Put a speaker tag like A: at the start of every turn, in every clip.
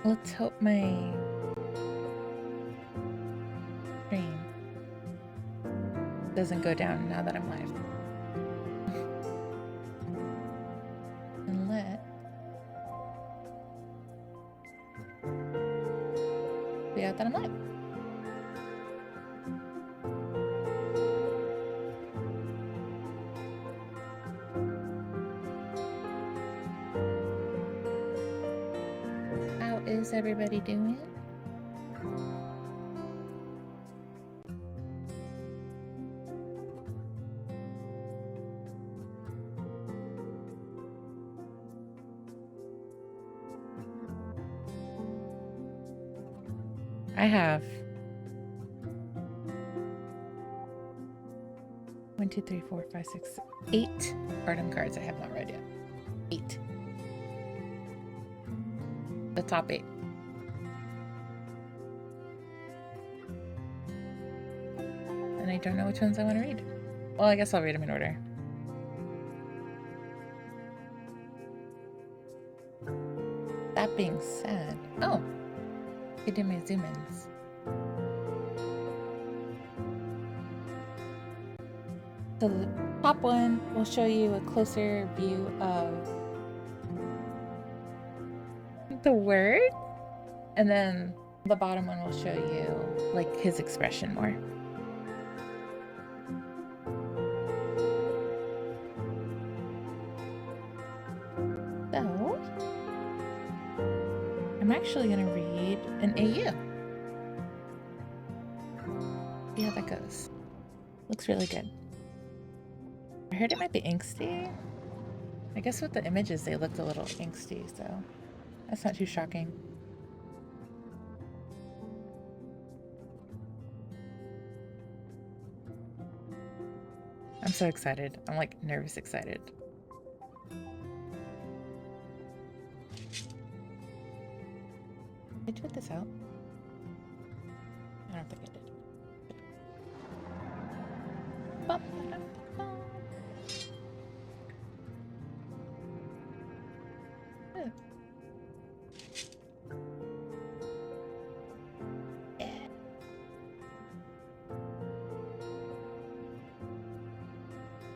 A: Let's hope my stream doesn't go down now that I'm live. And let see out that I'm live. How is everybody doing? I have 1, 2, 3, 4, 5, 6, 8 Artem cards I have not read yet. 8. The top 8. And I don't know which ones I want to read. Well, I guess I'll read them in order. That being said, oh, I did my zoom ins. So the top one will show you a closer view of the word, and then the bottom one will show you like his expression more. So I'm actually going to read an AU. See how that goes. Looks really good. I heard it might be angsty. I guess with the images they looked a little angsty, so that's not too shocking. I'm so excited. I'm like nervous excited. Did I tweet this out? I don't think I did. Bum, ba-dum, bum. Oh. Yeah.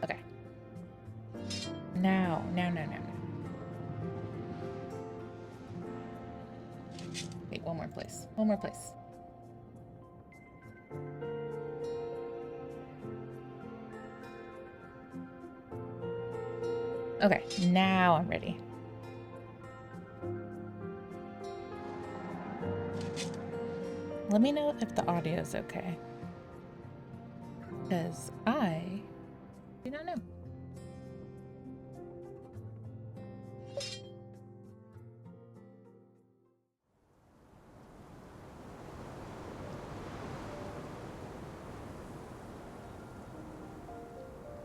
A: Okay. Now. Wait, one more place. One more place. Okay, now I'm ready. Let me know if the audio is okay, because I do not know.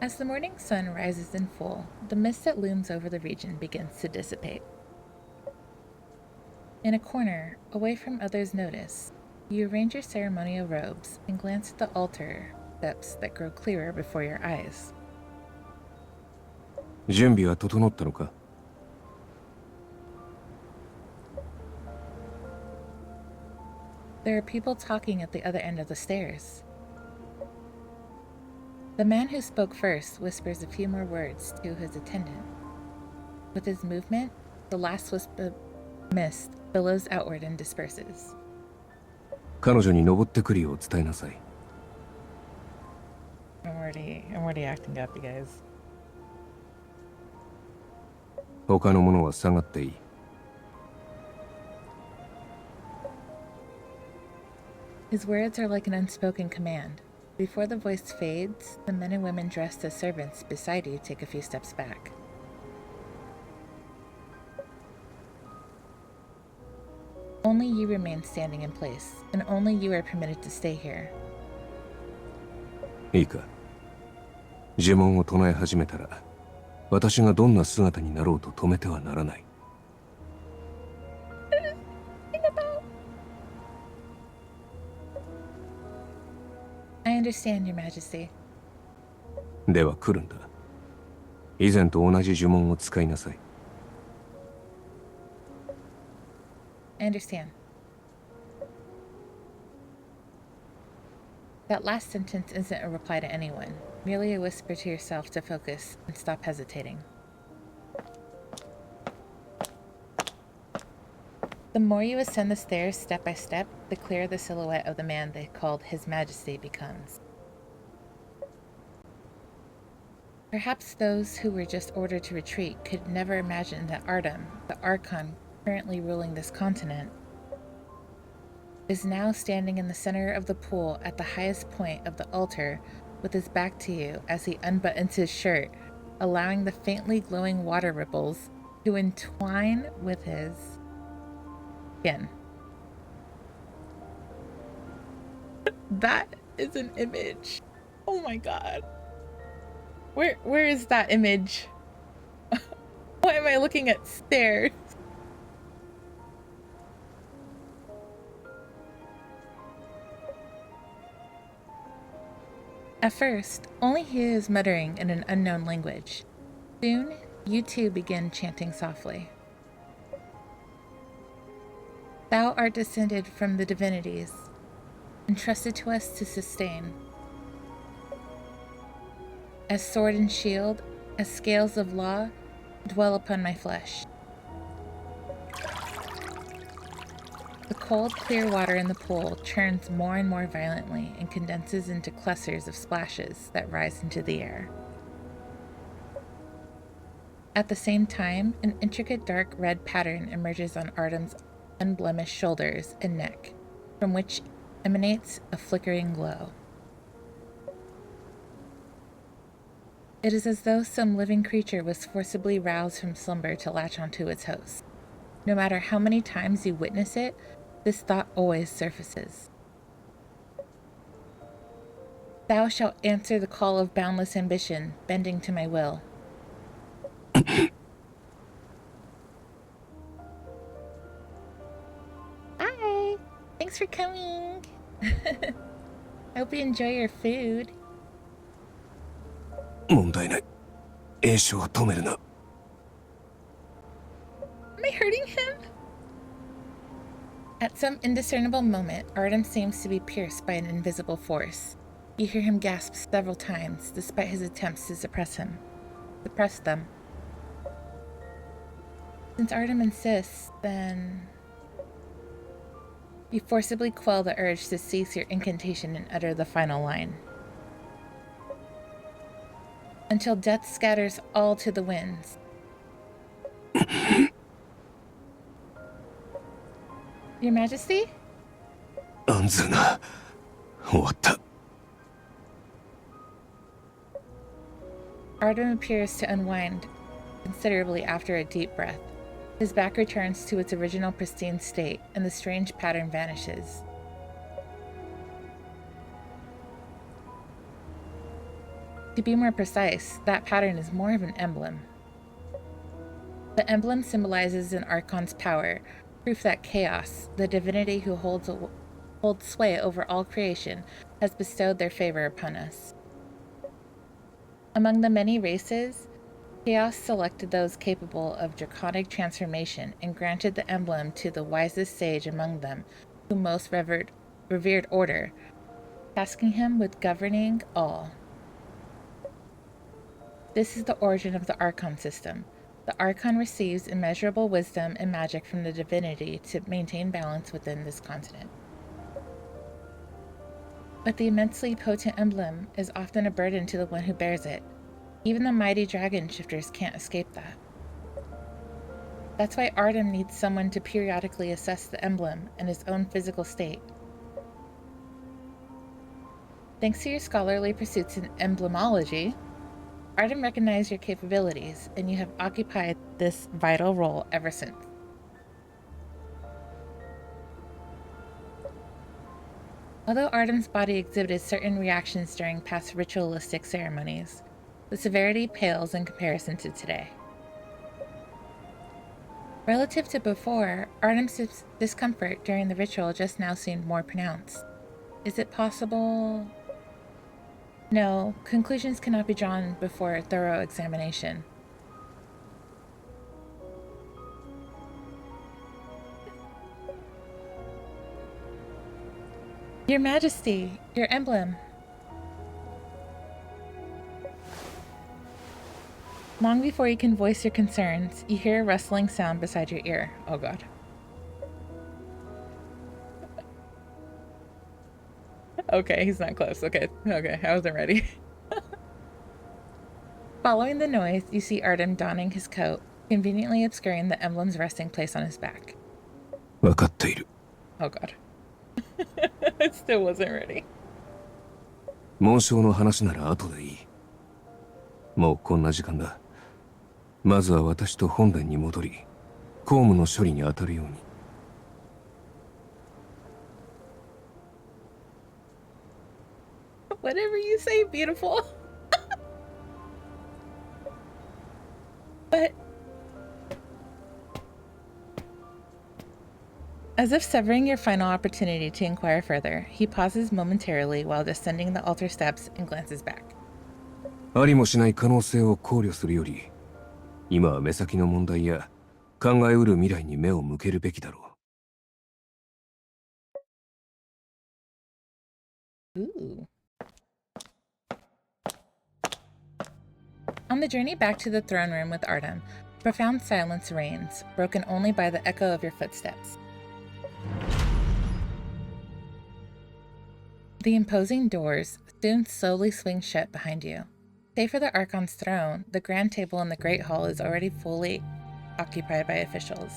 A: As the morning sun rises in full, the mist that looms over the region begins to dissipate. In a corner, away from others' notice, you arrange your ceremonial robes and glance at the altar steps that grow clearer before your eyes.
B: 準備は整ったのか?
A: There are people talking at the other end of the stairs. The man who spoke first whispers a few more words to his attendant. With his movement, the last wisp of mist billows outward and disperses.
B: 彼女に登ってくるよう伝えなさい。
A: I'm already acting up, you guys.
B: 他の者は下がっていい。
A: His words are like an unspoken command. Before the voice fades, the men and women dressed as servants beside you take a few steps back. Only you remain standing in place, and only you are permitted to stay here.
B: いいか。呪文を唱え始めたら、私がどんな姿になろうと止めてはならない。
A: I understand, Your Majesty.
B: では来るんだ。以前と同じ呪文を使いなさい。
A: I understand. That last sentence isn't a reply to anyone, merely a whisper to yourself to focus and stop hesitating. The more you ascend the stairs step by step, the clearer the silhouette of the man they called His Majesty becomes. Perhaps those who were just ordered to retreat could never imagine that Artem, the Archon currently ruling this continent, is now standing in the center of the pool at the highest point of the altar with his back to you as he unbuttons his shirt, allowing the faintly glowing water ripples to entwine with his skin. That is an image. Oh my god. Where is that image? Why am I looking at stairs? At first, only he is muttering in an unknown language. Soon, you two begin chanting softly. Thou art descended from the divinities, entrusted to us to sustain. As sword and shield, as scales of law, dwell upon my flesh. The cold, clear water in the pool churns more and more violently and condenses into clusters of splashes that rise into the air. At the same time, an intricate dark red pattern emerges on Artem's unblemished shoulders and neck, from which emanates a flickering glow. It is as though some living creature was forcibly roused from slumber to latch onto its host. No matter how many times you witness it, this thought always surfaces. Thou shalt answer the call of boundless ambition, bending to my will. Hi! Thanks for coming! I hope you enjoy your food.
B: 問題ない。詠唱を止めるな。
A: Am I hurting him? At some indiscernible moment, Artem seems to be pierced by an invisible force. You hear him gasp several times, despite his attempts to suppress them. Since Artem insists, then you forcibly quell the urge to cease your incantation and utter the final line. Until death scatters all to the winds. Your Majesty?
B: アンズナ、終わった。
A: Artem appears to unwind considerably after a deep breath. His back returns to its original pristine state, and the strange pattern vanishes. To be more precise, that pattern is more of an emblem. The emblem symbolizes an Archon's power, proof that Chaos, the divinity who holds sway over all creation, has bestowed their favor upon us. Among the many races, Chaos selected those capable of draconic transformation and granted the emblem to the wisest sage among them, who most revered order, tasking him with governing all. This is the origin of the Archon system. The Archon receives immeasurable wisdom and magic from the divinity to maintain balance within this continent. But the immensely potent emblem is often a burden to the one who bears it. Even the mighty dragon shifters can't escape that. That's why Artem needs someone to periodically assess the emblem and his own physical state. Thanks to your scholarly pursuits in emblemology, Artem recognized your capabilities, and you have occupied this vital role ever since. Although Artem's body exhibited certain reactions during past ritualistic ceremonies, the severity pales in comparison to today. Relative to before, Artem's discomfort during the ritual just now seemed more pronounced. Is it possible? No, conclusions cannot be drawn before thorough examination. Your Majesty, your emblem. Long before you can voice your concerns, you hear a rustling sound beside your ear. Oh god. Okay, he's not close. Okay, I wasn't ready. Following the noise, you see Artem donning his coat, conveniently obscuring the emblem's resting place on his back.
B: 分かっている。
A: Oh god. I still wasn't ready.
B: 紋章の話なら後でいい。もうこんな時間だ。まずは私と本殿に戻り、公務の処理に当たるように。
A: Whatever you say, beautiful. But as if severing your final opportunity to inquire further, he pauses momentarily while descending the altar steps and glances back.
B: ありもしない可能性を考慮するより、今は目先の問題や考えうる未来に目を向けるべきだろう。
A: Ooh. On the journey back to the throne room with Artem, profound silence reigns, broken only by the echo of your footsteps. The imposing doors soon slowly swing shut behind you. Save for the Archon's throne, the grand table in the Great Hall is already fully occupied by officials.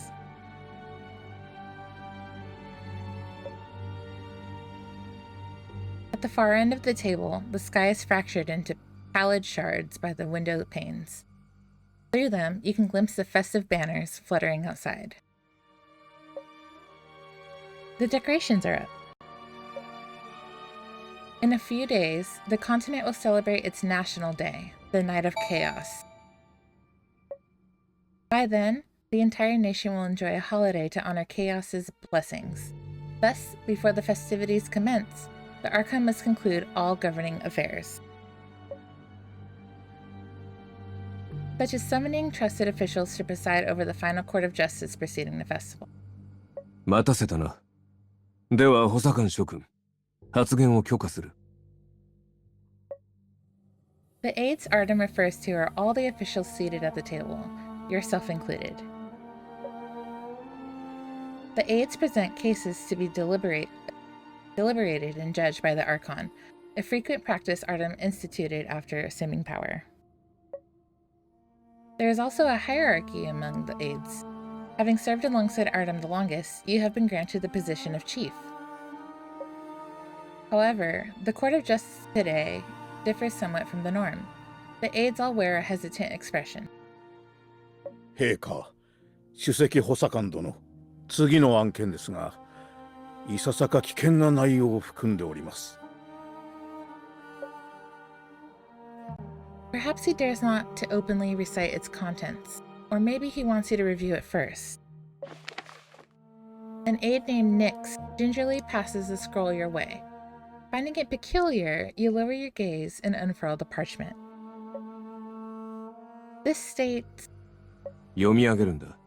A: At the far end of the table, the sky is fractured into pallid shards by the window panes. Through them, you can glimpse the festive banners fluttering outside. The decorations are up. In a few days, the continent will celebrate its national day, the Night of Chaos. By then, the entire nation will enjoy a holiday to honor Chaos's blessings. Thus, before the festivities commence, the Archon must conclude all governing affairs, such as summoning trusted officials to preside over the final court of justice preceding the festival.
B: 待たせたな。では補佐官諸君、発言を許可する。
A: The aides Artem refers to are all the officials seated at the table, yourself included. The aides present cases to be deliberated and judged by the Archon, a frequent practice Artem instituted after assuming power. There is also a hierarchy among the aides. Having served alongside Artem the longest, you have been granted the position of chief. However, the Court of Justice today differs somewhat from the norm. The aides all wear a hesitant expression.
C: 陛下、首席補佐官殿、次の案件ですが、いささか危険な内容を含んでおります。
A: Perhaps he dares not to openly recite its contents, or maybe he wants you to review it first. An aide named Nyx gingerly passes the scroll your way. Finding it peculiar, you lower your gaze and unfurl the parchment. This states,
B: 読み上げるんだ。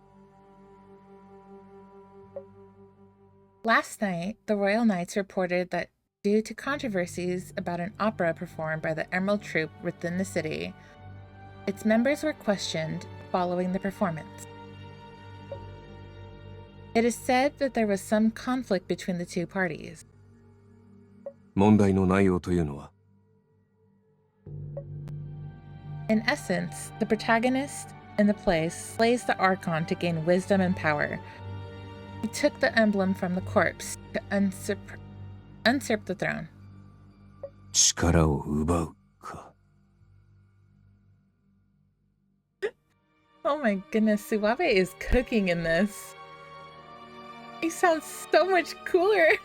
A: Last night, the Royal Knights reported that due to controversies about an opera performed by the Emerald Troupe within the city, its members were questioned following the performance. It is said that there was some conflict between the two parties.
B: 問題の内容というのは
A: In essence, the protagonist in the play slays the Archon to gain wisdom and power. He took the emblem from the corpse to usurp the throne.
B: 力を奪うか。
A: Oh my goodness, Suave is cooking in this. He sounds so much cooler.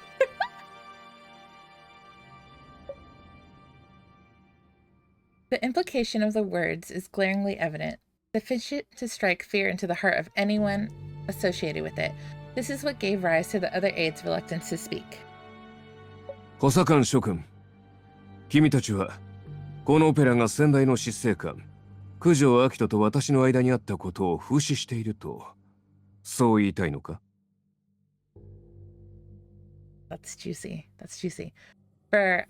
A: The implication of the words is glaringly evident, sufficient to strike fear into the heart of anyone associated with it. This is what gave rise to the other aides' reluctance to speak.
B: 補佐官諸君、君たちはこのオペラが先代の執政官九条明人と私の間にあったことを風刺していると、そう言いたいのか？
A: That's juicy. That's juicy. For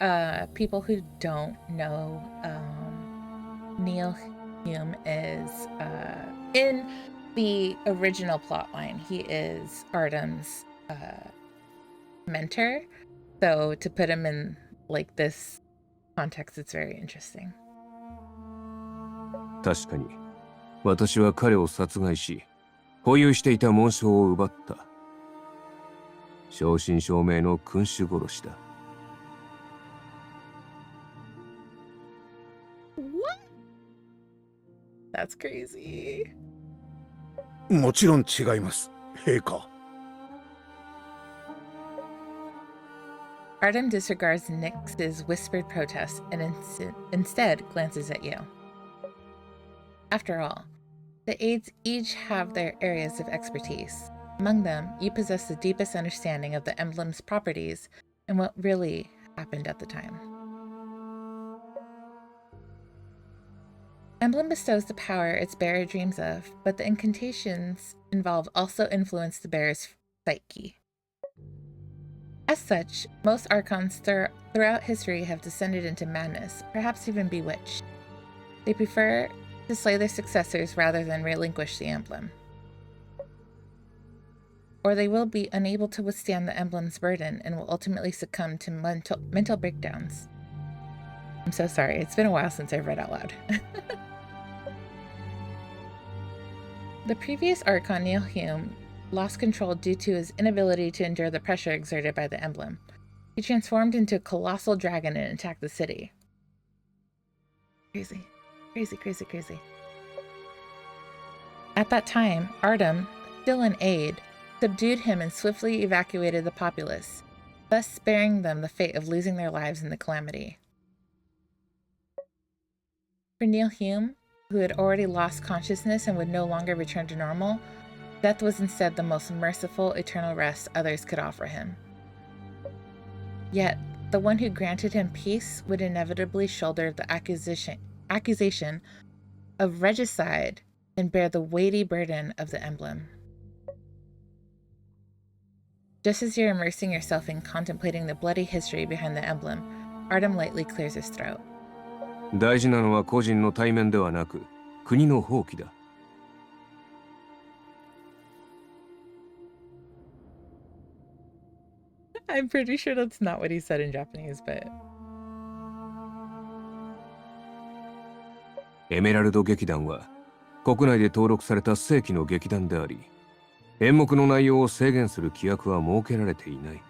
A: people who don't know, Neil Hume is in the original plotline. He is Artem's mentor. So to put him in like this context, it's very interesting.
B: 確かに、私は彼を殺害し、保有していた紋章を奪った。正真正銘の君主殺しだ。
A: What? That's crazy.
C: もちろん違います、陛下。
A: Artem disregards Nyx's whispered protest and instead glances at you. After all, the aides each have their areas of expertise. Among them, you possess the deepest understanding of the emblem's properties and what really happened at the time. Emblem bestows the power its bearer dreams of, but the incantations involved also influence the bearer's psyche. As such, most archons throughout history have descended into madness, perhaps even bewitched. They prefer to slay their successors rather than relinquish the emblem. Or they will be unable to withstand the emblem's burden and will ultimately succumb to mental breakdowns. I'm so sorry, it's been a while since I've read out loud. The previous archon, Neil Hume, lost control due to his inability to endure the pressure exerted by the emblem. He transformed into a colossal dragon and attacked the city. Crazy. Crazy, crazy, crazy. At that time, Artem, still an aide, subdued him and swiftly evacuated the populace, thus sparing them the fate of losing their lives in the calamity. For Neil Hume, who had already lost consciousness and would no longer return to normal, death was instead the most merciful eternal rest others could offer him. Yet, the one who granted him peace would inevitably shoulder the accusation of regicide and bear the weighty burden of the emblem. Just as you're immersing yourself in contemplating the bloody history behind the emblem, Artem lightly clears his throat.
B: 大事なのは個人の対面ではなく、国の放棄だ。
A: I'm pretty sure that's not what he said in Japanese, but...
B: エメラルド劇団は国内で登録された正規の劇団であり、演目の内容を制限する規約は設けられていない。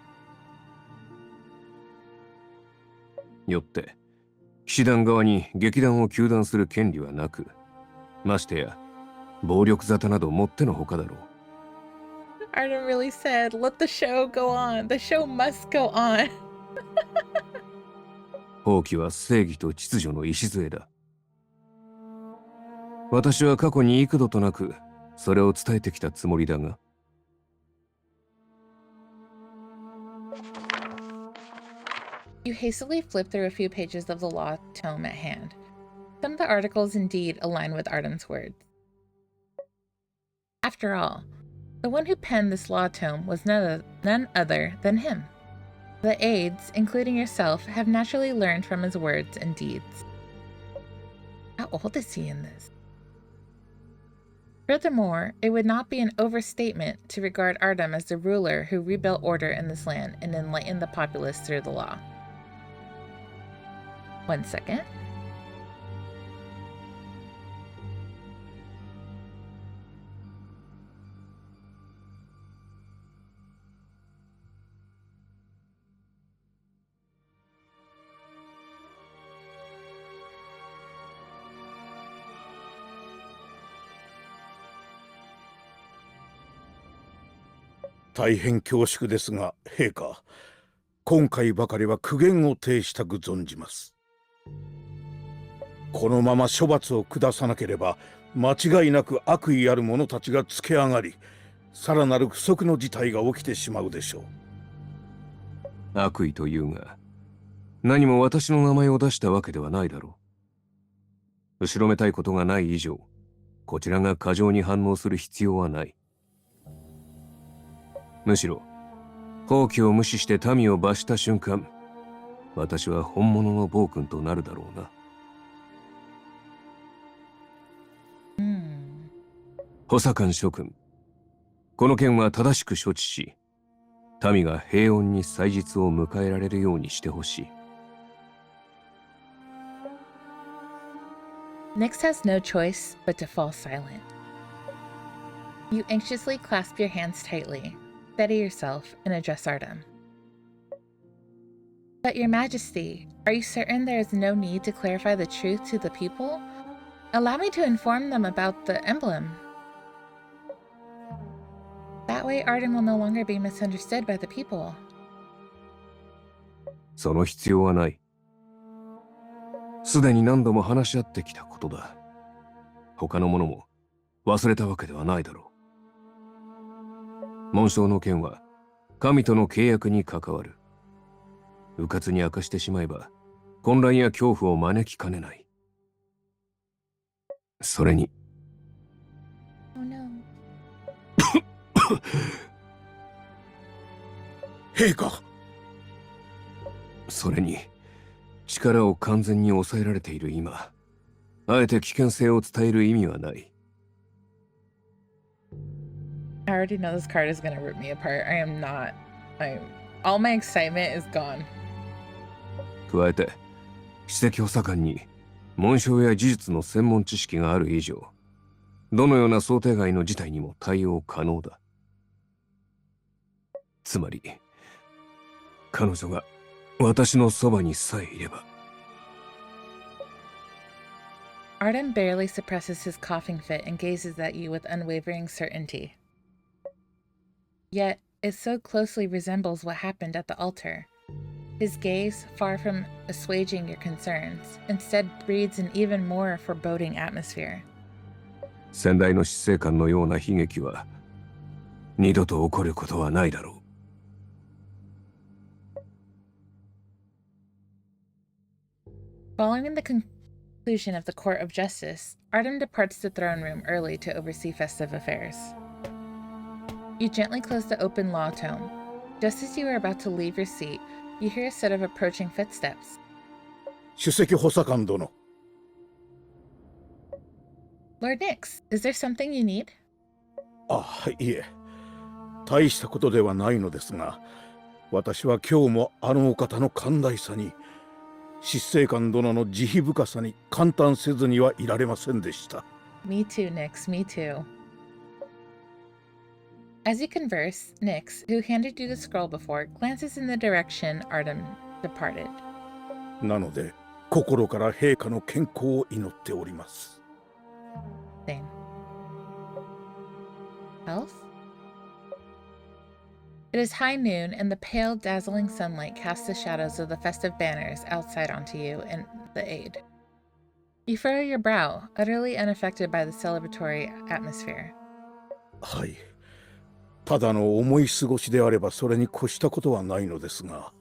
B: よって、騎士団側に劇団を糾弾する権利はなく、ましてや暴力沙汰などもってのほかだろう。
A: Artem really said, let the show go on. The show must go on.
B: 放棄は正義と秩序の礎だ。私は過去に幾度となくそれを伝えてきたつもりだが。
A: You hastily flip through a few pages of the law tome at hand. Some of the articles indeed align with Artem's words. After all, the one who penned this law tome was none other than him. The aides, including yourself, have naturally learned from his words and deeds. How old is he in this? Furthermore, it would not be an overstatement to regard Artem as the ruler who rebuilt order in this land and enlightened the populace through the law. 1 second.
C: 大変恐縮ですが、陛下、今回ばかりは苦言を呈したく存じます。このまま処罰を下さなければ、間違いなく悪意ある者たちがつけ上がり、さらなる不測の事態が起きてしまうでしょ
B: う。悪意というが、何も私の名前を出したわけではないだろう。後ろめたいことがない以上、こちらが過剰に反応する必要はない。むしろ、放棄を無視して民を罰した瞬間、私は本物の暴君となるだろうな。補佐官諸君、この件は正しく処置し、民が平穏に祭日を迎えられるようにしてほしい。
A: Nyx has no choice but to fall silent. You anxiously clasp your hands tightly, steady yourself, and address Artem. But your majesty, are you certain there is no need to clarify the truth to the people? Allow me to inform them about the emblem. That way Artem will no longer be misunderstood by the people.
B: その必要はない。すでに何度も話し合ってきたことだ。他の者も忘れたわけではないだろう。紋章の件は神との契約に関わる。迂闊に明かしてしまえば混乱や恐怖を招きかねない。それに。
A: Oh no.
C: 陛下。
B: それに力を完全に抑えられている今、あえて危険性を伝える意味はない。
A: I already know this card is gonna rip me apart. I am not. All my excitement is gone.
B: 加えて、史跡補佐官に紋章や技術の専門知識がある以上、どのような想定外の事態にも対応可能だ。つまり、彼女が私のそばにさえいれば。
A: Artem barely suppresses his coughing fit and gazes at you with unwavering certainty. Yet, it so closely resembles what happened at the altar. His gaze, far from assuaging your concerns, instead breeds an even more foreboding atmosphere.
B: 先代の執政官のような悲劇は二度と起こることはないだろう。
A: Following the conclusion of the Court of Justice, Artem departs the throne room early to oversee festive affairs. You gently close the open law tome. Just as you are about to leave your seat, you hear a set of approaching footsteps.
C: 首席補佐官殿。
A: Lord Nyx, is there something you need?
C: いえ、大したことではないのですが、私は今日もあのお方の寛大さに、執政官殿の慈悲深さに感嘆せずにはいられませんでした。
A: Me too, Nyx, me too. As you converse, Nyx, who handed you the scroll before, glances in the direction Artem departed.
C: なので、心から陛下の健康を祈っております。
A: Same. Health? It is high noon, and the pale, dazzling sunlight casts the shadows of the festive banners outside onto you and the aid. You furrow your brow, utterly unaffected by the celebratory atmosphere.
C: はい。ただの思い過ごしであればそれに越したことはないのですが、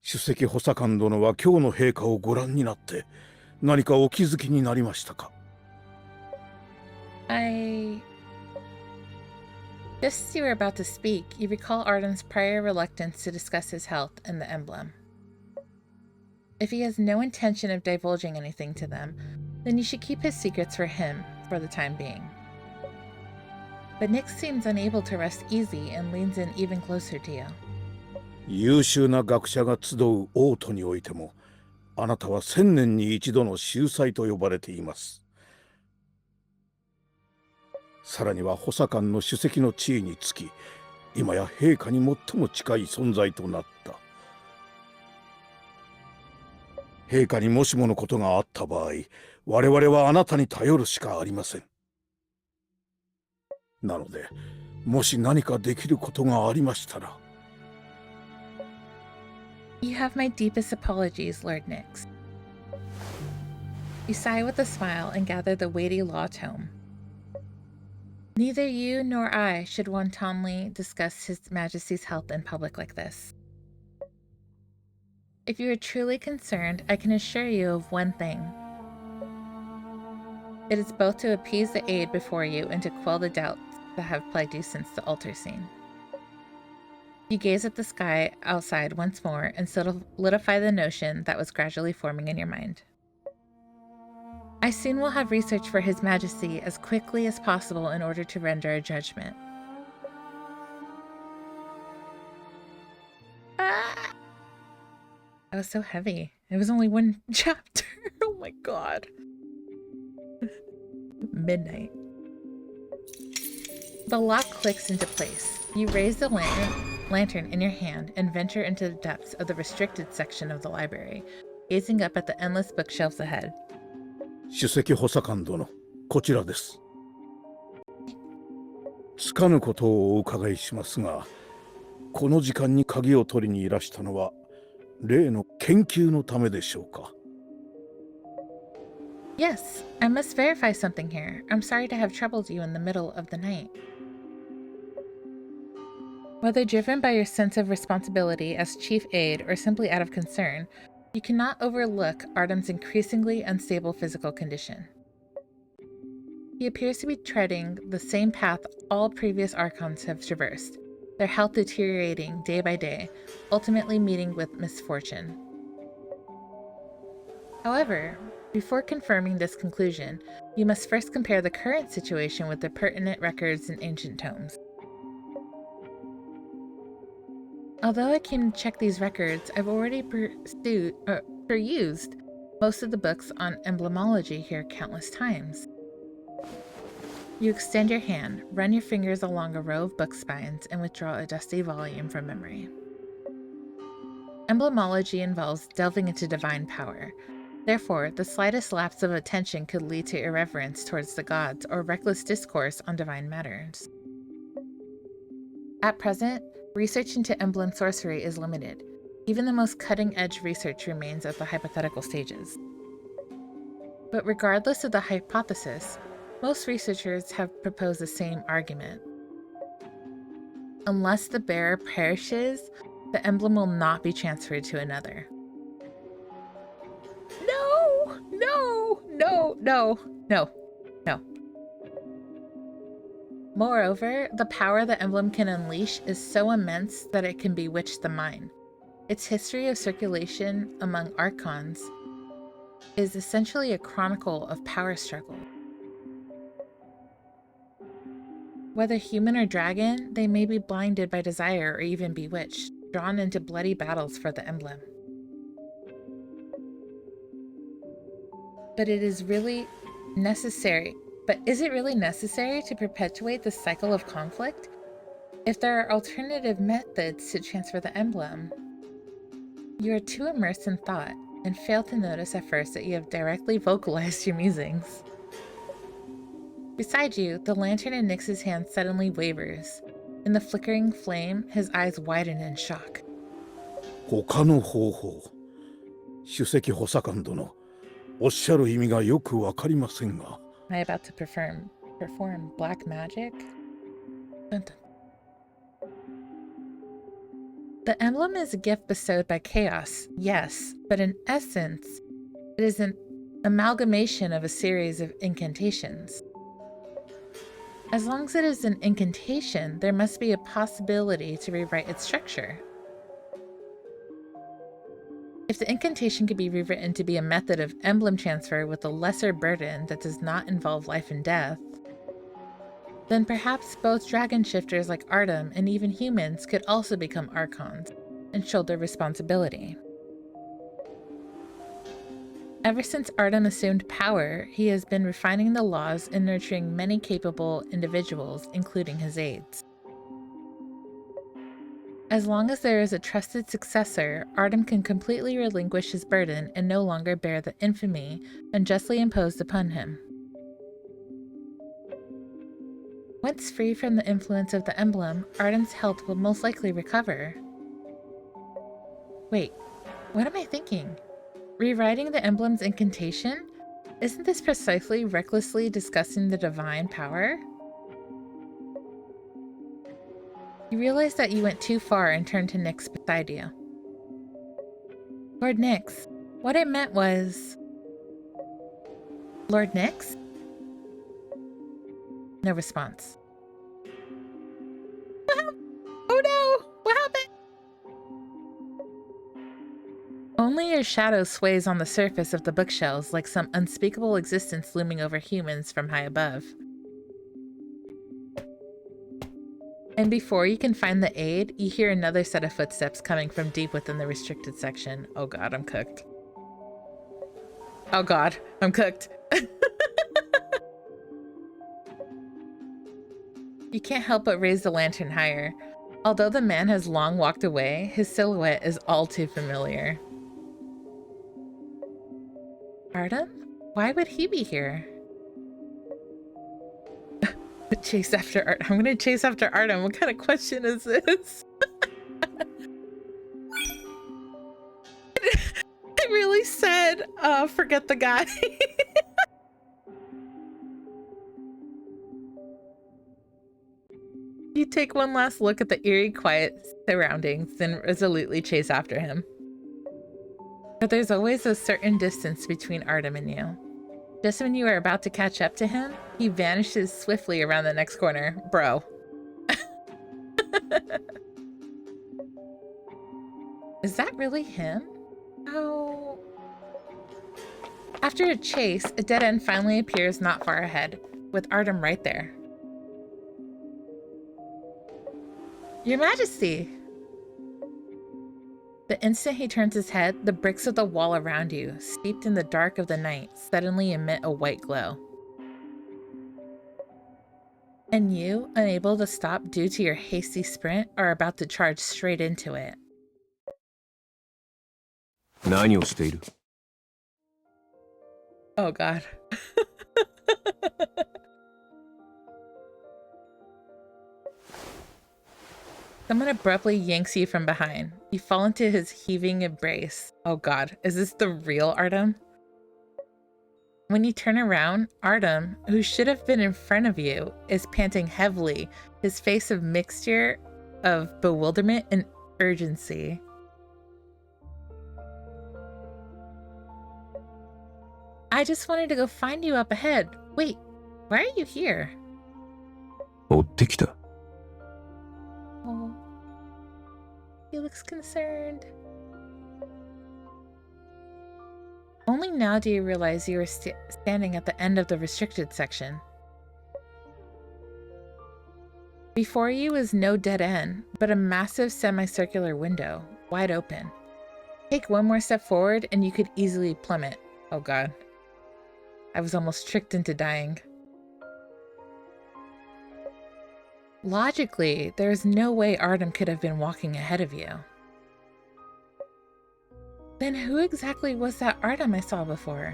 C: 首席補佐官殿は今日の陛下をご覧になって何かお気づきになりましたか？
A: Just as you were about to speak, you recall Artem's prior reluctance to discuss his health and the emblem. If he has no intention of divulging anything to them, then you should keep his secrets for him for the time being. But Nyx seems unable to rest easy and leans in even closer to you.
C: 優秀な学者が集う王都においても、あなたは1000年に一度の秀才と呼ばれています。さらには補佐官の首席の地位につき、今や陛下に最も近い存在となった。陛下にもしものことがあった場合、我々はあなたに頼るしかありません。なので、もし何かできることがありましたら。
A: You have my deepest apologies, Lord Nyx. You sigh with a smile and gather the weighty law tome. Neither you nor I should wantonly discuss His Majesty's health in public like this. If you are truly concerned, I can assure you of one thing. It is both to appease the aid before you and to quell the doubts that have plagued you since the altar scene. You gaze at the sky outside once more and solidify the notion that was gradually forming in your mind. I soon will have research for His Majesty as quickly as possible in order to render a judgment. Ah! That was so heavy. It was only one chapter. Oh my god. Midnight. The lock clicks into place. You raise the lantern in your hand and venture into the depths of the restricted section of the library, gazing up at the endless bookshelves ahead.
C: 首席補佐官殿、こちらです。つかぬことをお伺いしますが、この時間に鍵を取りにいらしたのは、例の研究のためでしょうか？
A: Yes, I must verify something here. I'm sorry to have troubled you in the middle of the night. Whether driven by your sense of responsibility as chief aide or simply out of concern, you cannot overlook Artem's increasingly unstable physical condition. He appears to be treading the same path all previous Archons have traversed, their health deteriorating day by day, ultimately meeting with misfortune. However, before confirming this conclusion, you must first compare the current situation with the pertinent records in ancient tomes. Although I came to check these records, I've already perused most of the books on emblemology here countless times. You extend your hand, run your fingers along a row of book spines, and withdraw a dusty volume from memory. Emblemology involves delving into divine power. Therefore, the slightest lapse of attention could lead to irreverence towards the gods or reckless discourse on divine matters. At present, research into emblem sorcery is limited. Even the most cutting-edge research remains at the hypothetical stages. But regardless of the hypothesis, most researchers have proposed the same argument. Unless the bearer perishes, the emblem will not be transferred to another. No! No! No! No! No! No. Moreover, the power the emblem can unleash is so immense that it can bewitch the mind. Its history of circulation among Archons is essentially a chronicle of power struggle. Whether human or dragon, they may be blinded by desire or even bewitched, drawn into bloody battles for the emblem. But is it really necessary to perpetuate the cycle of conflict? If there are alternative methods to transfer the emblem, you are too immersed in thought and fail to notice at first that you have directly vocalized your musings. Beside you, the lantern in Nyx's hand suddenly wavers. In the flickering flame, his eyes widen in shock.
C: 他の方法、首席補佐官殿、おっしゃる意味がよくわかりませんが。
A: Am I about to perform black magic? Dun dun. The emblem is a gift bestowed by chaos, yes, but in essence, it is an amalgamation of a series of incantations. As long as it is an incantation, there must be a possibility to rewrite its structure. If the incantation could be rewritten to be a method of emblem transfer with a lesser burden that does not involve life and death, then perhaps both dragon shifters like Artem and even humans could also become Archons and shoulder responsibility. Ever since Artem assumed power, he has been refining the laws and nurturing many capable individuals, including his aides. As long as there is a trusted successor, Artem can completely relinquish his burden and no longer bear the infamy unjustly imposed upon him. Once free from the influence of the emblem, Artem's health will most likely recover. Wait, what am I thinking? Rewriting the emblem's incantation? Isn't this precisely recklessly discussing the divine power? You realize that you went too far and turned to Nyx beside you. Lord Nyx, what it meant was... Lord Nyx? No response. Oh no! What happened? Only your shadow sways on the surface of the bookshelves like some unspeakable existence looming over humans from high above. And before you can find the aid, you hear another set of footsteps coming from deep within the restricted section. Oh god, I'm cooked. Oh god, I'm cooked. You can't help but raise the lantern higher. Although the man has long walked away, his silhouette is all too familiar. Artem? Why would he be here? Chase after Artem. I'm gonna chase after Artem. What kind of question is this? I really said, forget the guy. You take one last look at the eerie, quiet surroundings, then resolutely chase after him. But there's always a certain distance between Artem and you. Just when you are about to catch up to him, he vanishes swiftly around the next corner. Bro. Is that really him? Oh. After a chase, a dead end finally appears not far ahead, with Artem right there. Your Majesty! The instant he turns his head, the bricks of the wall around you, steeped in the dark of the night, suddenly emit a white glow. And you, unable to stop due to your hasty sprint, are about to charge straight into it.
B: 何をしている?
A: Oh god. Someone abruptly yanks you from behind. You fall into his heaving embrace. Oh god, is this the real Artem? When you turn around, Artem, who should have been in front of you, is panting heavily, his face a mixture of bewilderment and urgency. I just wanted to go find you up ahead. Wait, why are you here?
B: 追ってきた.
A: Oh, he looks concerned. Only now do you realize you are standing at the end of the restricted section. Before you is no dead end, but a massive semicircular window, wide open. Take one more step forward and you could easily plummet. Oh god. I was almost tricked into dying. Logically, there is no way Artem could have been walking ahead of you. Then who exactly was that Artem I saw before?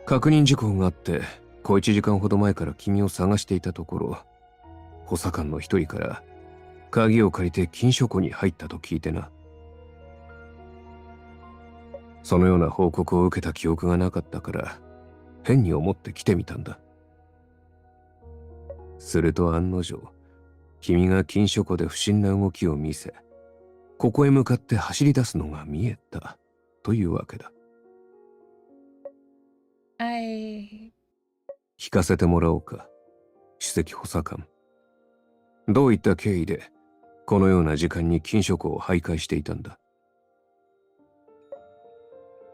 B: 確認事項があって、小1時間ほど前から君を探していたところ、補佐官の一人から鍵を借りて禁書庫に入ったと聞いてな。そのような報告を受けた記憶がなかったから、変に思って来てみたんだ。すると案の定、君が禁書庫で不審な動きを見せ、ここへ向かって走り出すのが見えたというわけだ。聞かせてもらおうか、首席補佐官。どういった経緯でこのような時間に禁書庫を徘徊していたんだ。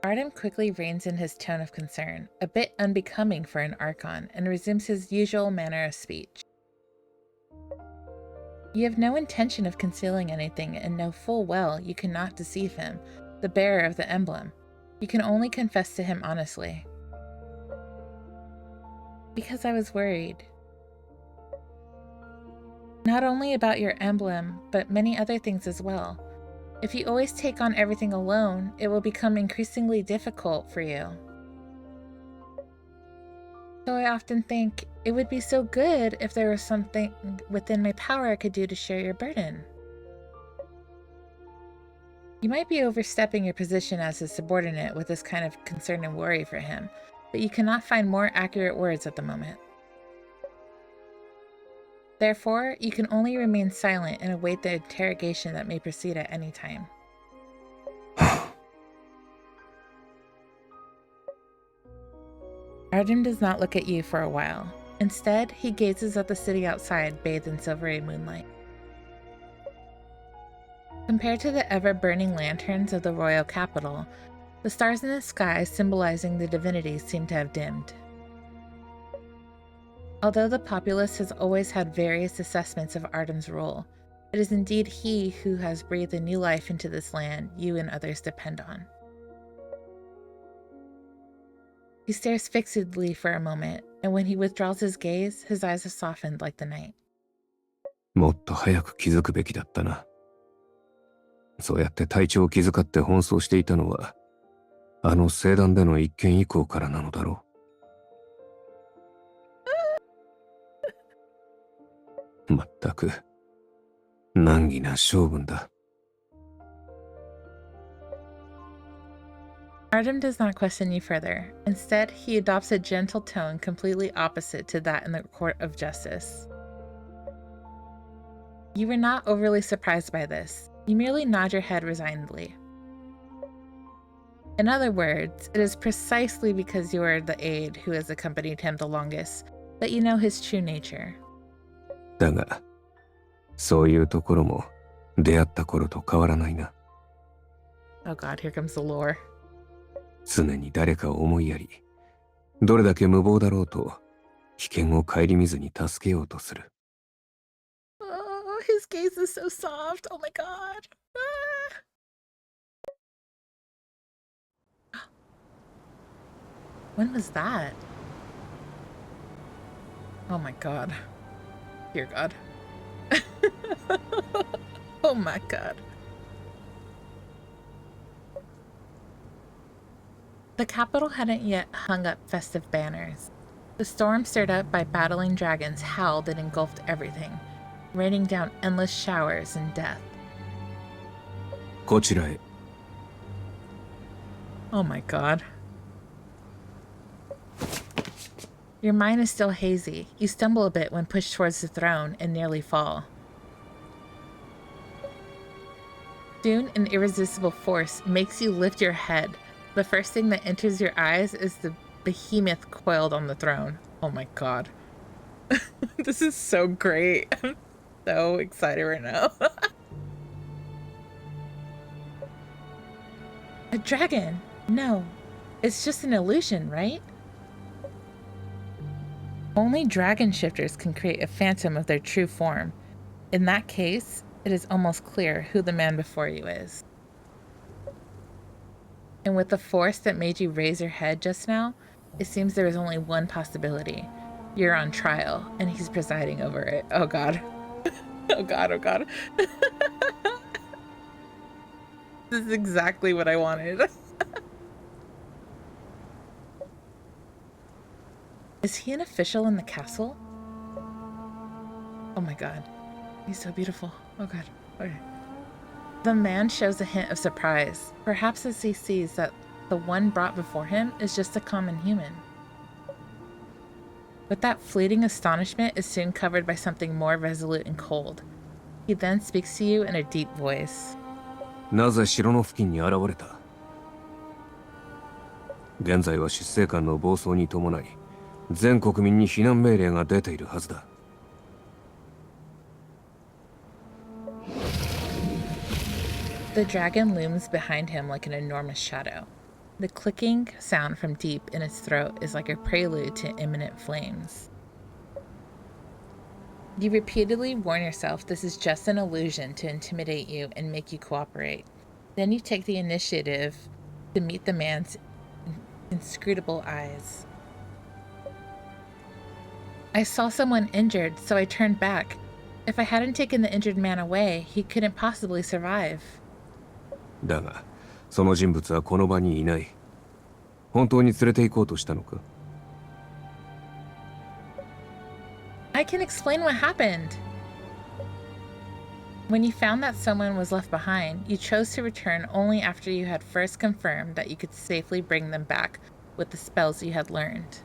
A: Artem quickly reins in his tone of concern, a bit unbecoming for an Archon, and resumes his usual manner of speech. You have no intention of concealing anything and know full well you cannot deceive him, the bearer of the emblem. You can only confess to him honestly. Because I was worried. Not only about your emblem, but many other things as well. If you always take on everything alone, it will become increasingly difficult for you. So I often think it would be so good if there was something within my power I could do to share your burden. You might be overstepping your position as his subordinate with this kind of concern and worry for him, but you cannot find more accurate words at the moment. Therefore, you can only remain silent and await the interrogation that may proceed at any time. Artem does not look at you for a while. Instead, he gazes at the city outside, bathed in silvery moonlight. Compared to the ever-burning lanterns of the royal capital, the stars in the sky symbolizing the divinities seem to have dimmed. Although the populace has always had various assessments of Artem's rule, it is indeed he who has breathed a new life into this land you and others depend on. He stares fixedly for a moment, and when he withdraws his gaze, his eyes are softened like the night.
B: もっと早く気づくべきだったな。そうやって体調を気遣って奔走していたのは、あの聖壇での一件以降からなのだろう。まったく、難儀な性分だ。
A: Artem does not question you further. Instead, he adopts a gentle tone completely opposite to that in the court of justice. You were not overly surprised by this. You merely nod your head resignedly. In other words, it is precisely because you are the aide who has accompanied him the longest that you know his true nature.
B: だが、そういうところも出会った頃と変わらないな。
A: Oh god, here comes the lore.
B: 常に誰かを思いやり、どれだけ無謀だろうと危険を顧みずに助けようとする。
A: Oh, his gaze is so soft. Oh my god. When was that? Oh my god. Dear god. Oh my god. The capital hadn't yet hung up festive banners. The storm stirred up by battling dragons howled and engulfed everything, raining down endless showers and death.
B: こちらへ。
A: Oh my god. Your mind is still hazy. You stumble a bit when pushed towards the throne and nearly fall. Soon, an irresistible force makes you lift your head. The first thing that enters your eyes is the behemoth coiled on the throne. Oh my god. This is so great. I'm so excited right now. A dragon? No. It's just an illusion, right? Only dragon shifters can create a phantom of their true form. In that case, it is almost clear who the man before you is. And with the force that made you raise your head just now, it seems there is only one possibility. You're on trial, and he's presiding over it. Oh god. Oh god, oh god. This is exactly what I wanted. Is he an official in the castle? Oh my god. He's so beautiful. Oh god. Okay. The man shows a hint of surprise, perhaps as he sees that the one brought before him is just a common human. But that fleeting astonishment is soon covered by something more resolute and cold. He then speaks to you in a deep voice.
B: なぜ城の付近に現れた？現在は執政官の暴走に伴い、全国民に避難命令が出ているはずだ。
A: The dragon looms behind him like an enormous shadow. The clicking sound from deep in its throat is like a prelude to imminent flames. You repeatedly warn yourself this is just an illusion to intimidate you and make you cooperate. Then you take the initiative to meet the man's inscrutable eyes. I saw someone injured, so I turned back. If I hadn't taken the injured man away, he couldn't possibly survive.
B: だが、その人物はこの場にいない。本当に連れて行こうとしたのか？
A: I can explain what happened. When you found that someone was left behind, you chose to return only after you had first confirmed that you could safely bring them back with the spells you had learned.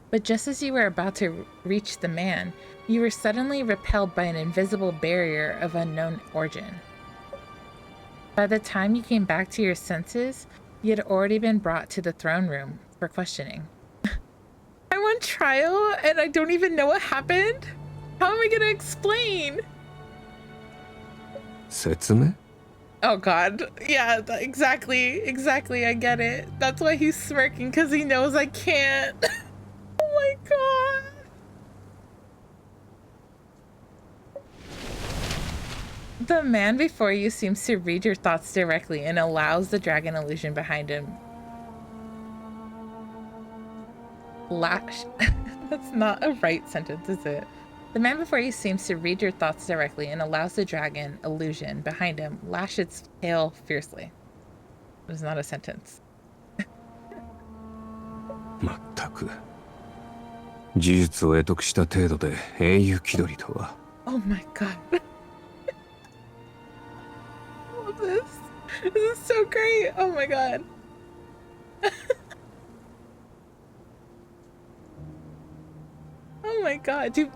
A: But just as you were about to reach the man, you were suddenly repelled by an invisible barrier of unknown origin. By the time you came back to your senses, you had already been brought to the throne room for questioning. I'm on trial and I don't even know what happened? How am I gonna explain?
B: 説明?
A: Oh god. Yeah, exactly. I get it. That's why he's smirking, because he knows I can't. Oh my god. The man before you seems to read your thoughts directly and allows the dragon illusion behind him. Lash. That's not a right sentence, is it? The man before you seems to read your thoughts directly and allows the dragon illusion behind him lash its tail fiercely. It's not a sentence.
B: まったく。事実を得得した程度で英雄気取りとは。
A: Oh my god. This is so great. Oh my god. Oh my god, dude.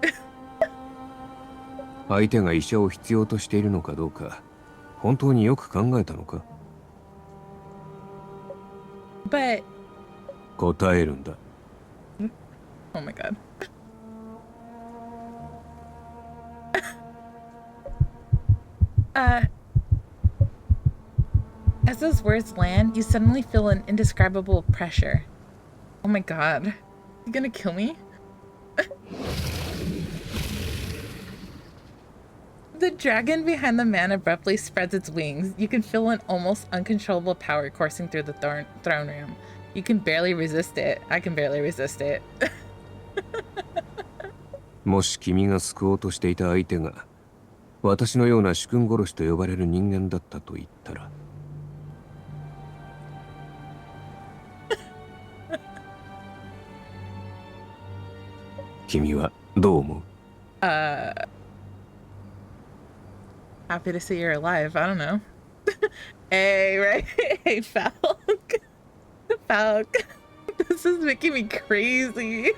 B: 相手が医者を必要としているのかどうか、本当によく考えたのか?
A: But
B: 答えるんだ。
A: Oh my god. As those words land, you suddenly feel an indescribable pressure. Oh my god. You gonna kill me? The dragon behind the man abruptly spreads its wings. You can feel an almost uncontrollable power coursing through the throne room. You can barely resist it. I can barely resist it.
B: もし君が救おうとしていた相手が私のような主君殺しと呼ばれる人間だったと言ったら君はどう思う?
A: Happy to see you're alive. I don't know. Hey, right? Hey, Falk. Falk. This is making me crazy.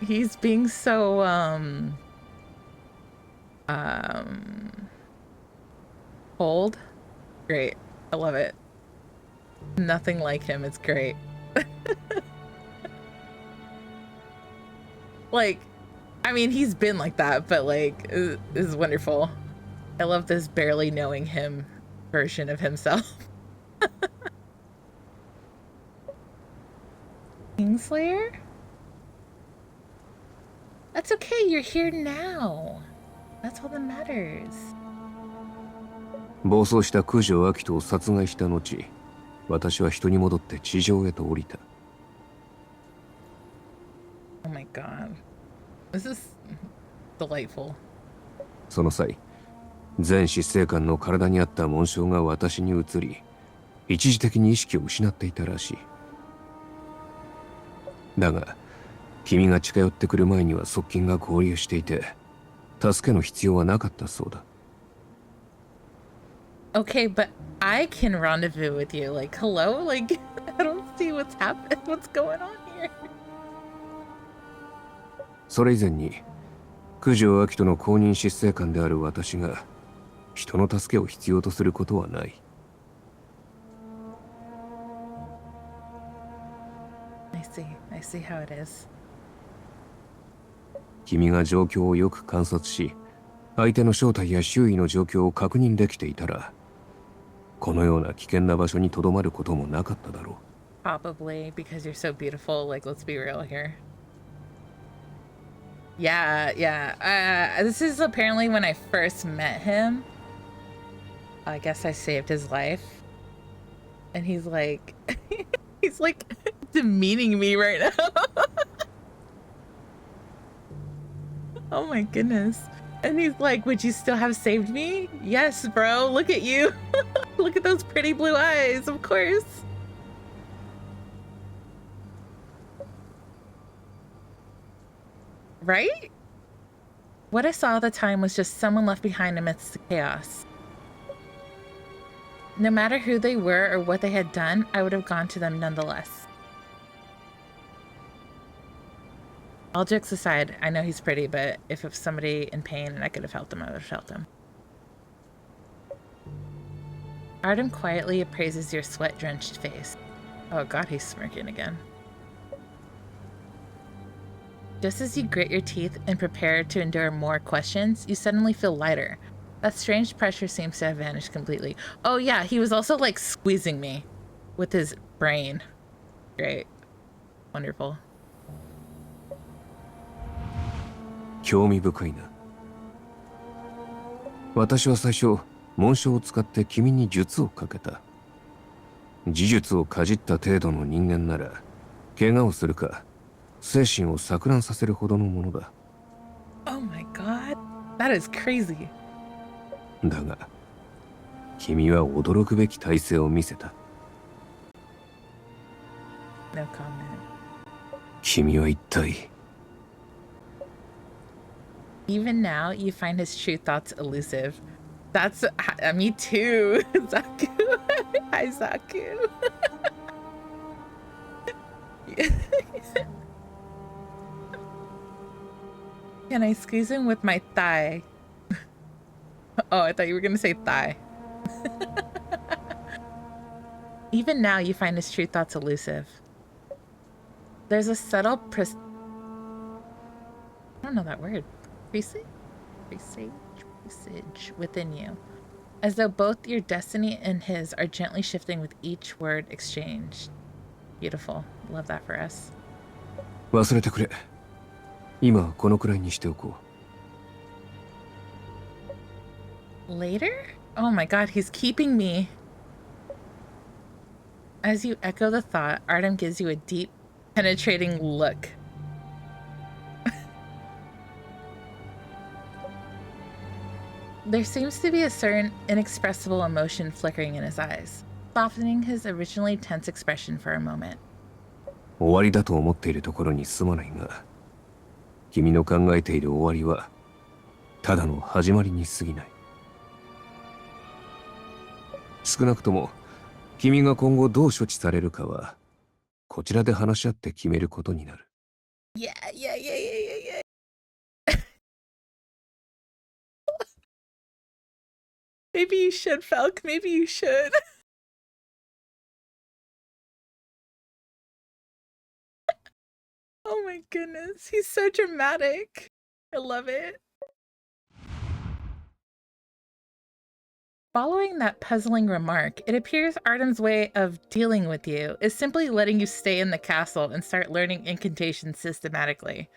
A: He's being so, cold. Great. I love it. Nothing like him. It's great. Like, I mean, he's been like that, but like, this is wonderful. I love this barely knowing him version of himself. Kingslayer? That's okay, you're here now. That's all that matters.
B: 暴走した九条明人を殺害した後、私は人に戻って地上へと降りた。
A: Oh my god. This is delightful.
B: その際、全執政官の体にあった紋章が私に移り、一時的に意識を失っていたらしい。だが、君が近寄ってくる前には側近が合流していて、助けの必要はなかったそうだ。
A: Okay, but I can rendezvous with you. Like, hello? Like, I don't see what's happening. What's going on here?
B: それ以前に、九条明人の公認執政官である私が、人の助けを必要とすることはない。
A: I see how it is.
B: 君が状況をよく観察し、相手の正体や周囲の状況を確認できていたら、このような危険な場所に留まることもなかっただろう。
A: Probably because you're so beautiful. Like, let's be real here. Yeah. This is apparently when I first met him. I guess I saved his life. And he's like, he's like demeaning me right now. Oh my goodness. And he's like, would you still have saved me? Yes, bro. Look at you. Look at those pretty blue eyes, of course. Right? What I saw at the time was just someone left behind amidst the chaos. No matter who they were or what they had done, I would have gone to them nonetheless. All jokes aside, I know he's pretty, but if it was somebody in pain and I could have helped him, I would have helped him. Artem quietly appraises your sweat-drenched face. Oh god, he's smirking again. Just as you grit your teeth and prepare to endure more questions, you suddenly feel lighter. That strange pressure seems to have vanished completely. Oh yeah, he was also like squeezing me with his brain. Great. Wonderful.
B: 興味深いな。私は最初、紋章を使って君に術をかけた。呪術をかじった程度の人間なら、怪我をするか、精神を錯乱させるほどのものだ。
A: Oh my god, that is crazy.
B: だが、君は驚くべき体勢を見せた。
A: No comment.
B: 君は一体。
A: Even now, you find his true thoughts elusive. That's me too, Zaku. Hi, Zaku. Can I squeeze him with my thigh? Oh, I thought you were gonna say thigh. Even now, you find his true thoughts elusive. There's a subtle I don't know that word. Presage within you, as though both your destiny and his are gently shifting with each word exchanged. Beautiful. Love that for us.
B: 忘れてくれ。今はこのくらいにしておこう。
A: Later? Oh my god, he's keeping me. As you echo the thought, Artem gives you a deep, penetrating look. There seems to be a certain inexpressible emotion flickering in his eyes, softening his originally tense expression for a moment.
B: 終わりだと思っているところにすまないが、君の考えている終わりは、ただの始まりに過ぎない。少なくとも、君が今後どう処置されるかは、こちらで話し合って決めることになる。
A: Yeah. Maybe you should, Falk. Maybe you should. Oh my goodness. He's so dramatic. I love it. Following that puzzling remark, it appears Artem's way of dealing with you is simply letting you stay in the castle and start learning incantations systematically.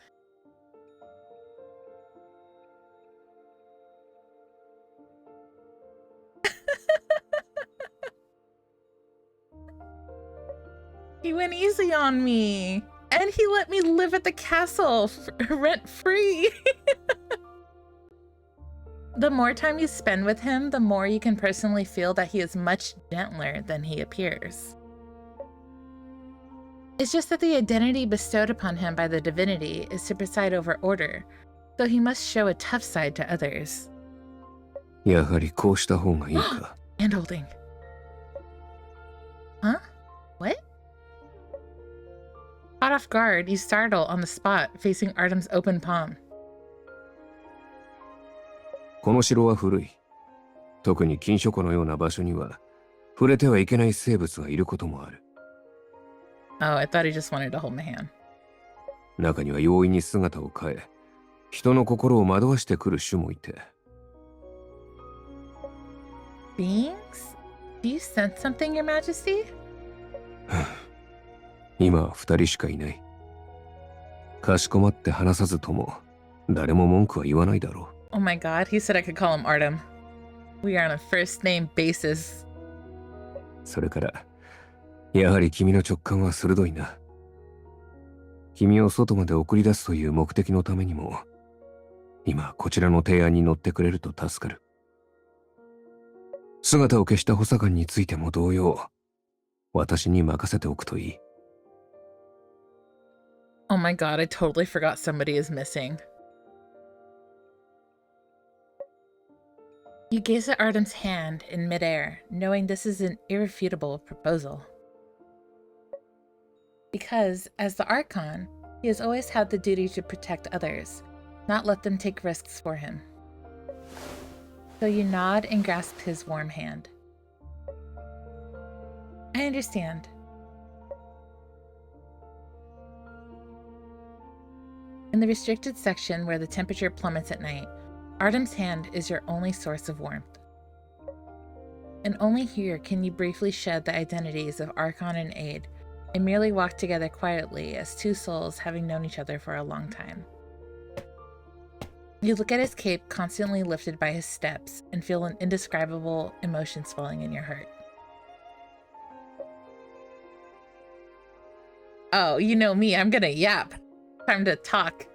A: He went easy on me. And he let me live at the castle rent-free. The more time you spend with him, the more you can personally feel that he is much gentler than he appears. It's just that the identity bestowed upon him by the divinity is to preside over order, though he must show a tough side to others.
B: やはりこうした方がいいか。
A: Hand-holding. Huh? What? Caught off guard, you startle on the spot, facing Artem's open palm.
B: この城は古い。特に禁書庫のような場所には、触れてはいけない生物がいることもある。
A: Oh, I thought he just wanted to hold my hand.
B: 中には容易に姿を変え、人の心を惑わしてくる種もいて。
A: Beings? Do you sense something, Your Majesty?
B: 今は二人しかいない。かしこまって話さずとも、誰も文句は言わないだろう。
A: Oh my god, he said I could call him Artem. We are on a first name basis.
B: それから、やはり君の直感は鋭いな。君を外まで送り出すという目的のためにも、今こちらの提案に乗ってくれると助かる。姿を消した補佐官についても同様、私に任せておくといい。
A: Oh my god, I totally forgot somebody is missing. You gaze at Artem's hand in midair, knowing this is an irrefutable proposal. Because, as the Archon, he has always had the duty to protect others, not let them take risks for him. So you nod and grasp his warm hand. I understand. In the restricted section where the temperature plummets at night, Artem's hand is your only source of warmth. And only here can you briefly shed the identities of Archon and Aid, and merely walk together quietly as two souls having known each other for a long time. You look at his cape constantly lifted by his steps and feel an indescribable emotion swelling in your heart. Oh, you know me, I'm gonna yap. Time to talk.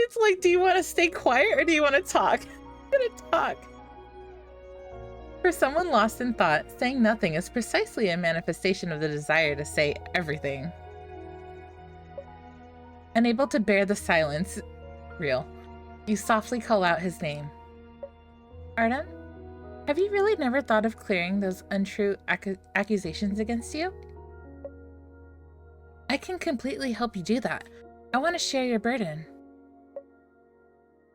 A: It's like, do you want to stay quiet or do you want to talk? I'm gonna talk. For someone lost in thought, saying nothing is precisely a manifestation of the desire to say everything. Unable to bear the silence, real, you softly call out his name. Artem, have you really never thought of clearing those untrue accusations against you? I can completely help you do that. I want to share your burden.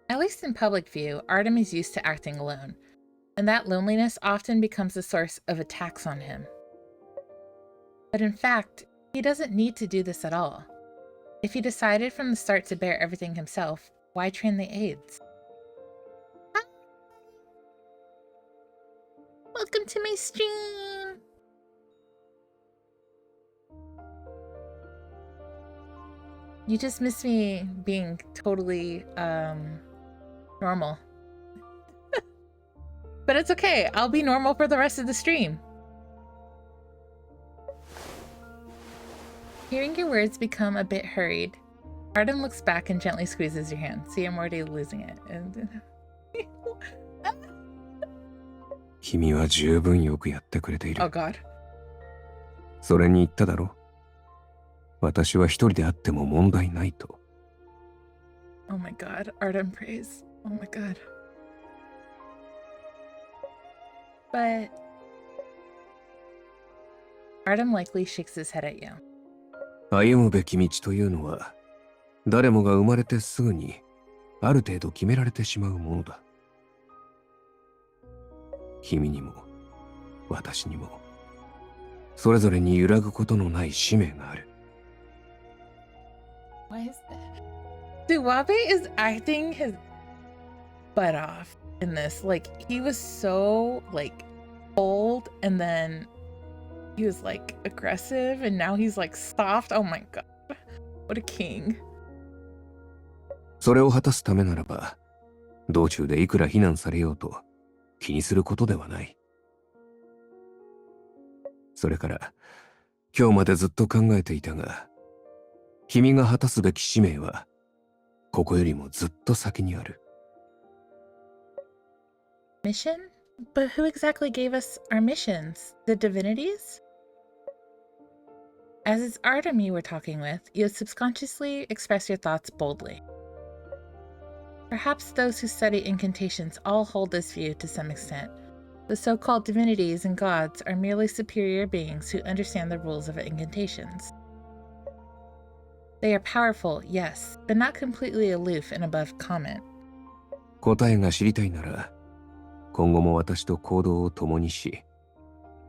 A: At least in public view, Artem is used to acting alone, and that loneliness often becomes the source of attacks on him. But in fact, he doesn't need to do this at all. If he decided from the start to bear everything himself, why train the aides? Hi. Welcome to my stream! You just miss me being totally, normal. But it's okay, I'll be normal for the rest of the stream. Hearing your words become a bit hurried, Artem looks back and gently squeezes your hand. See, I'm already losing it.
B: 君は十分よくやってくれている。
A: Oh God.
B: それに言っただろ。私は一人であっても問題ないと。
A: Oh my God, Artem praise. Oh my God. But Artem likely shakes his head at you.
B: 歩むべき道というのは、誰もが生まれてすぐにある程度決められてしまうものだ。君にも私にもそれぞれに揺らぐことのない使命がある。
A: Why is that? Duwabe is acting his butt off in this. Like, he was so, like, cold, and then he was, like, aggressive, and now he's, like, soft. Oh my God. What a king.
B: それを果たすためならば、道中でいくら非難されようと気にすることではない。それから、今日までずっと考えていたが、君が果たすべき使命は、ここよりもずっと先にある。
A: Mission? But who exactly gave us our missions? The divinities? As it's Artem you were talking with, you subconsciously express your thoughts boldly. Perhaps those who study incantations all hold this view to some extent. The so-called divinities and gods are merely superior beings who understand the rules of incantations. They are powerful, yes, but not completely aloof and above comment.
B: 答えが知りたいなら、今後も私と行動を共にし、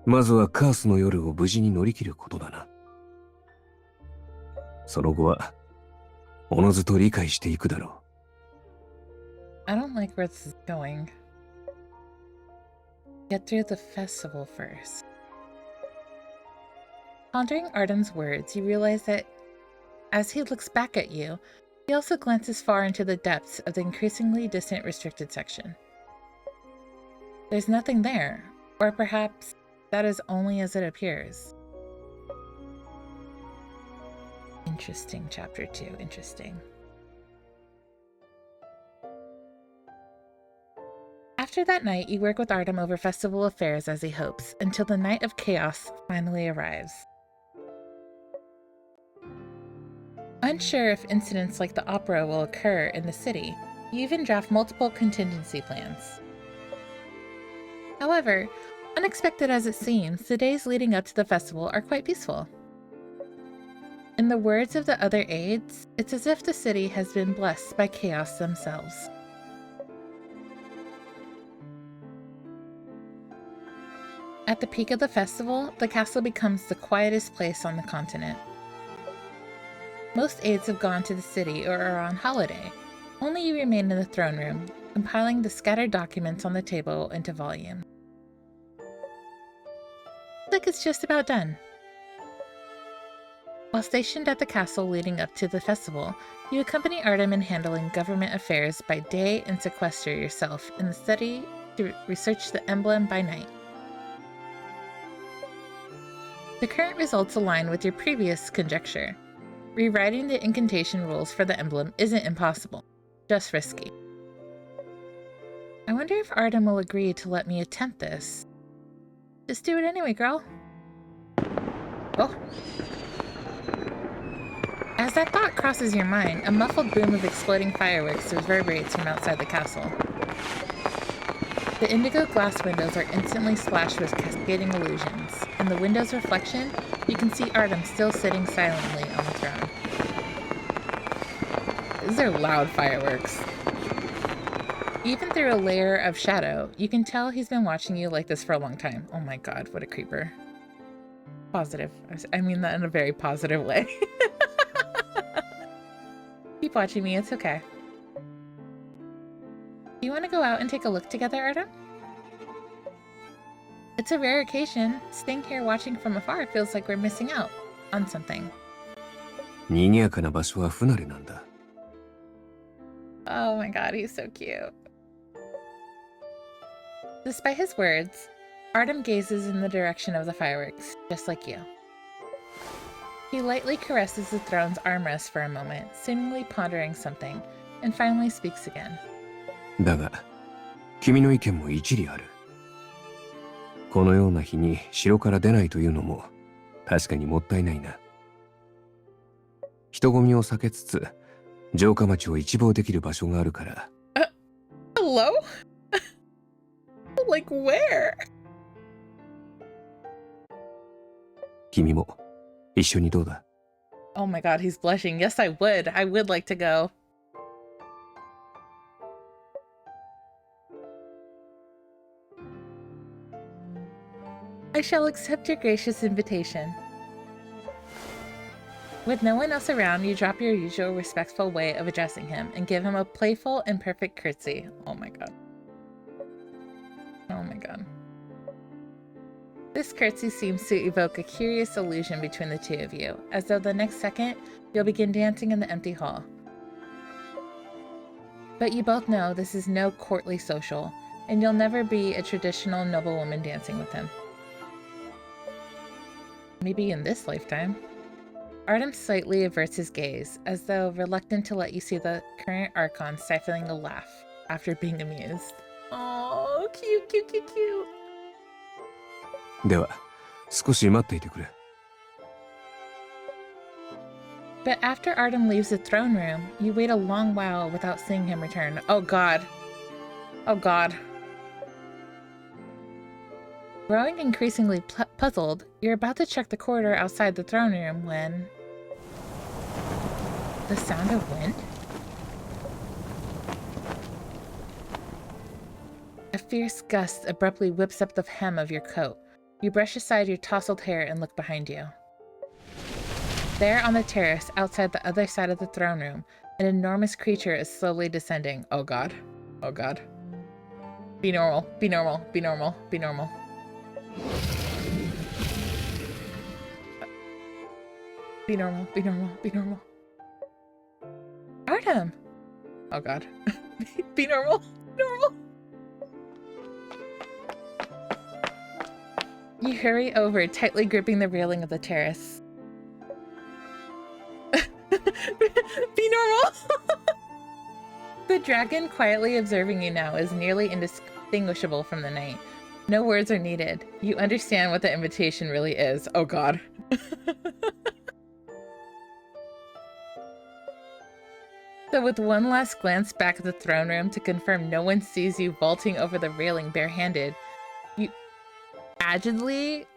B: まずはカースの夜を無事に乗り切ることだな。その後は、おのずと理解していくだろう。
A: I don't like where this is going. Get through the festival first. Pondering Artem's words, you realize that as he looks back at you, he also glances far into the depths of the increasingly distant restricted section. There's nothing there, or perhaps that is only as it appears. Interesting, chapter 2, interesting. After that night, you work with Artem over festival affairs as he hopes, until the night of chaos finally arrives. Unsure if incidents like the opera will occur in the city, you even draft multiple contingency plans. However, unexpected as it seems, the days leading up to the festival are quite peaceful. In the words of the other aides, it's as if the city has been blessed by chaos themselves. At the peak of the festival, the castle becomes the quietest place on the continent. Most aides have gone to the city or are on holiday. Only you remain in the throne room, compiling the scattered documents on the table into volumes. Looks like it's just about done. While stationed at the castle leading up to the festival, you accompany Artem in handling government affairs by day and sequester yourself in the study to research the emblem by night. The current results align with your previous conjecture. Rewriting the incantation rules for the emblem isn't impossible, just risky. I wonder if Artem will agree to let me attempt this. Just do it anyway, girl. Oh. As that thought crosses your mind, a muffled boom of exploding fireworks reverberates from outside the castle. The indigo glass windows are instantly splashed with cascading illusions. In the window's reflection, you can see Artem still sitting silently on the throne. These are loud fireworks. Even through a layer of shadow, you can tell he's been watching you like this for a long time. Oh my god, what a creeper. Positive. I mean that in a very positive way. Keep watching me, it's okay. Do you want to go out and take a look together, Artem? It's a rare occasion. Staying here watching from afar feels like we're missing out on something.
B: 賑やかな場所は不慣れなんだ。
A: Oh my god, he's so cute. Despite his words, Artem gazes in the direction of the fireworks, just like you. He lightly caresses the throne's armrest for a moment, seemingly pondering something, and finally speaks again.
B: だが、君の意見も一理ある。このような日に城から出ないというのも確かにもったいないな。人混みを避けつつ、城下町を一望できる場所があるから。
A: Hello? Like where?
B: 君も一緒にどうだ?
A: Oh my god, he's blushing. Yes, I would. I would like to go. I shall accept your gracious invitation. With no one else around, you drop your usual respectful way of addressing him and give him a playful and perfect curtsy. Oh my god. Oh my god. This curtsy seems to evoke a curious illusion between the two of you, as though the next second, you'll begin dancing in the empty hall. But you both know this is no courtly social, and you'll never be a traditional noblewoman dancing with him. Maybe in this lifetime. Artem slightly averts his gaze, as though reluctant to let you see the current Archon stifling a laugh after being amused. Oh, cute, cute, cute, cute.
B: では、少し待っていてくれ。
A: But after Artem leaves the throne room, you wait a long while without seeing him return. Oh god. Oh god. Growing increasingly puzzled, you're about to check the corridor outside the throne room when... The sound of wind? A fierce gust abruptly whips up the hem of your coat. You brush aside your tousled hair and look behind you. There on the terrace outside the other side of the throne room, an enormous creature is slowly descending. Oh god. Oh god. Be normal. Be normal. Be normal. Be normal. Be normal. Be normal. Be normal. Artem! Oh god. Be normal. Be normal. You hurry over, tightly gripping the railing of the terrace. Be normal! The dragon, quietly observing you now, is nearly indistinguishable from the night. No words are needed. You understand what the invitation really is. Oh god. So with one last glance back at the throne room to confirm no one sees you vaulting over the railing barehanded, you agilely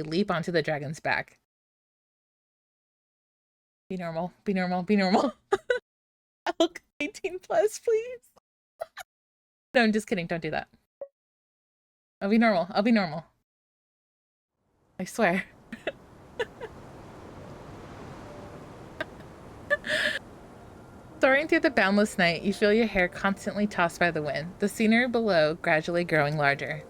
A: leap onto the dragon's back. Be normal, be normal, be normal. Elk 18 plus, please. No, I'm just kidding, don't do that. I'll be normal. I'll be normal. I swear. Soaring through the boundless night, you feel your hair constantly tossed by the wind, the scenery below gradually growing larger.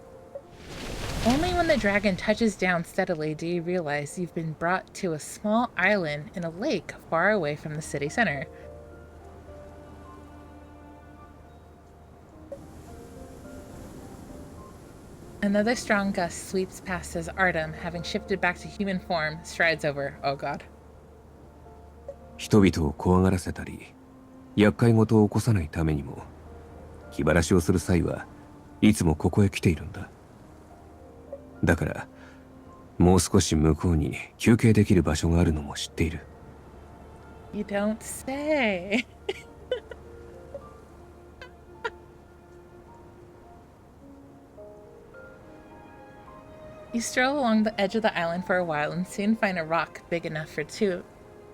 A: Only when the dragon touches down steadily do you realize you've been brought to a small island in a lake far away from the city center. Another strong gust sweeps past as Artem, having shifted back to human form, strides over. Oh god.
B: 人々を怖がらせたり、厄介事を起こさないためにも、気晴らしをする際はいつもここへ来ているんだ。だから、もう少し向こうに休憩できる場所があるのも知っている。
A: You don't say. You stroll along the edge of the island for a while and soon find a rock big enough for two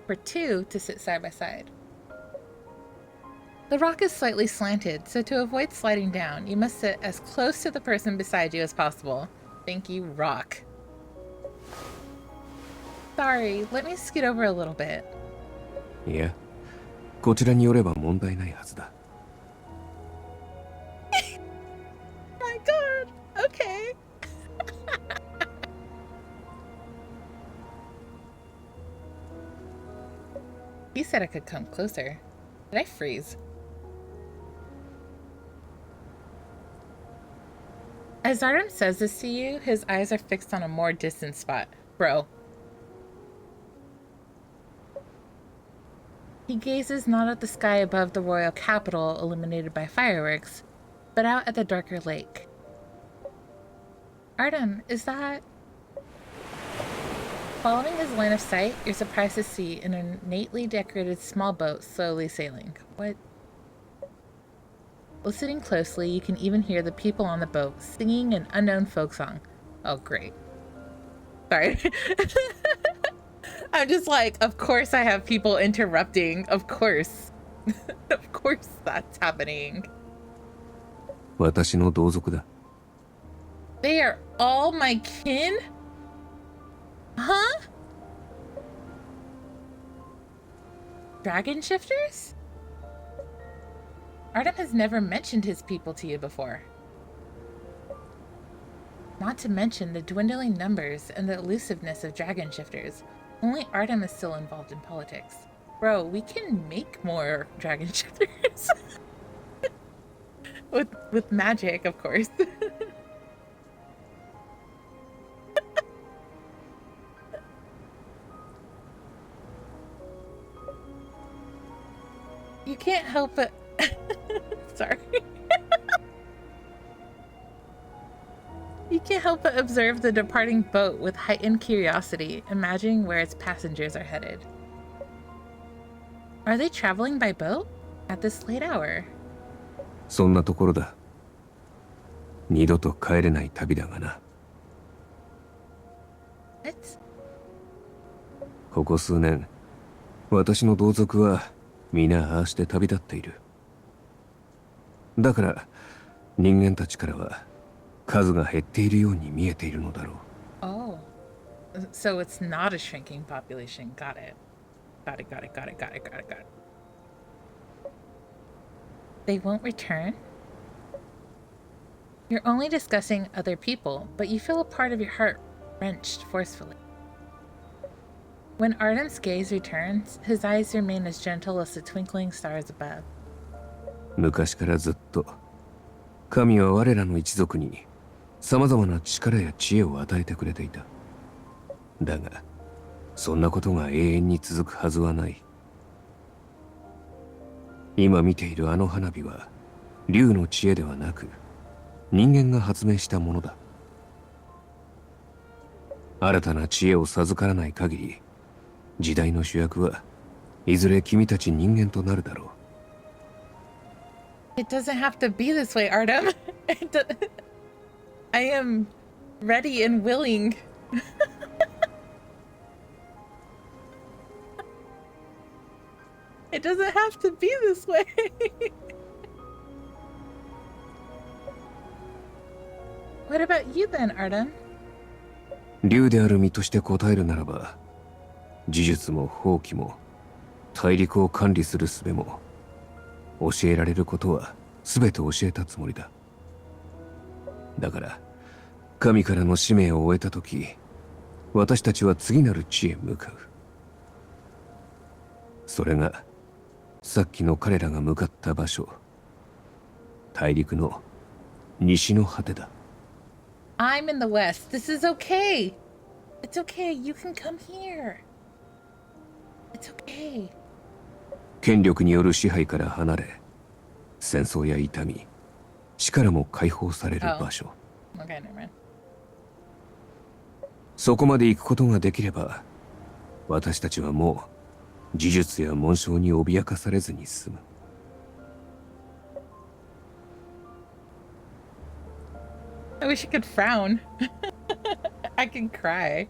A: to sit side by side. The rock is slightly slanted, so to avoid sliding down, you must sit as close to the person beside you as possible. Thank you, rock. Sorry, let me scoot over a little bit.
B: いや、こちらによれば問題ないはずだ。
A: My god, okay. He said I could come closer. Did I freeze? As Artem says this to you, his eyes are fixed on a more distant spot. Bro. He gazes not at the sky above the royal capital illuminated by fireworks, but out at the darker lake. Artem, is that... Following his line of sight, you're surprised to see an ornately decorated small boat slowly sailing. What? Listening closely, you can even hear the people on the boat singing an unknown folk song. Oh, great. Sorry. I'm just like, of course I have people interrupting. Of course. Of course that's happening.
B: 私の同族だ。
A: They are all my kin? Huh? Dragon shifters? Artem has never mentioned his people to you before. Not to mention the dwindling numbers and the elusiveness of dragon shifters. Only Artem is still involved in politics. Bro, we can make more dragon shifters. with magic, of course. You can't help but... Sorry. You can't help but observe the departing boat with heightened curiosity, imagining where its passengers are headed. Are they traveling by boat? At this late hour?
B: そんなところだ。二度と帰れない旅だがな。
A: What?
B: ここ数年、私の同族は皆ああして旅立っている。だから、人間たちからは数が減っているように見えているのだろう。
A: Oh. So it's not a shrinking population. Got it. Got it, got it, got it, got it, got it, got it. They won't return? You're only discussing other people, but you feel a part of your heart wrenched forcefully. When Artem's gaze returns, his eyes remain as gentle as the twinkling stars above.
B: 昔からずっと、神は我らの一族に様々な力や知恵を与えてくれていた。だが、そんなことが永遠に続くはずはない。今見ているあの花火は、竜の知恵ではなく、人間が発明したものだ。新たな知恵を授からない限り、時代の主役はいずれ君たち人間となるだろう。
A: It doesn't have to be this way, Artem. I am ready and willing. It doesn't have to be this way. What about you then, Artem?
B: 竜である身として答えるならば、呪術も法器も大陸を管理する術も教えられることは全て教えたつもりだ。だから神からの使命を終えた時、私たちは次なる地へ向かう。それがさっきの彼らが向かった場所、大陸の西の果てだ。
A: I'm in the west. This is okay. It's okay. You can come here. It's okay.
B: 権力による支配から離れ、戦争や痛み、死からも解放される場所。
A: Okay, never mind.
B: そこまで行くことができれば、私たちはもう呪術や紋章に脅かされずに済む。
A: I wish I could frown. I can cry.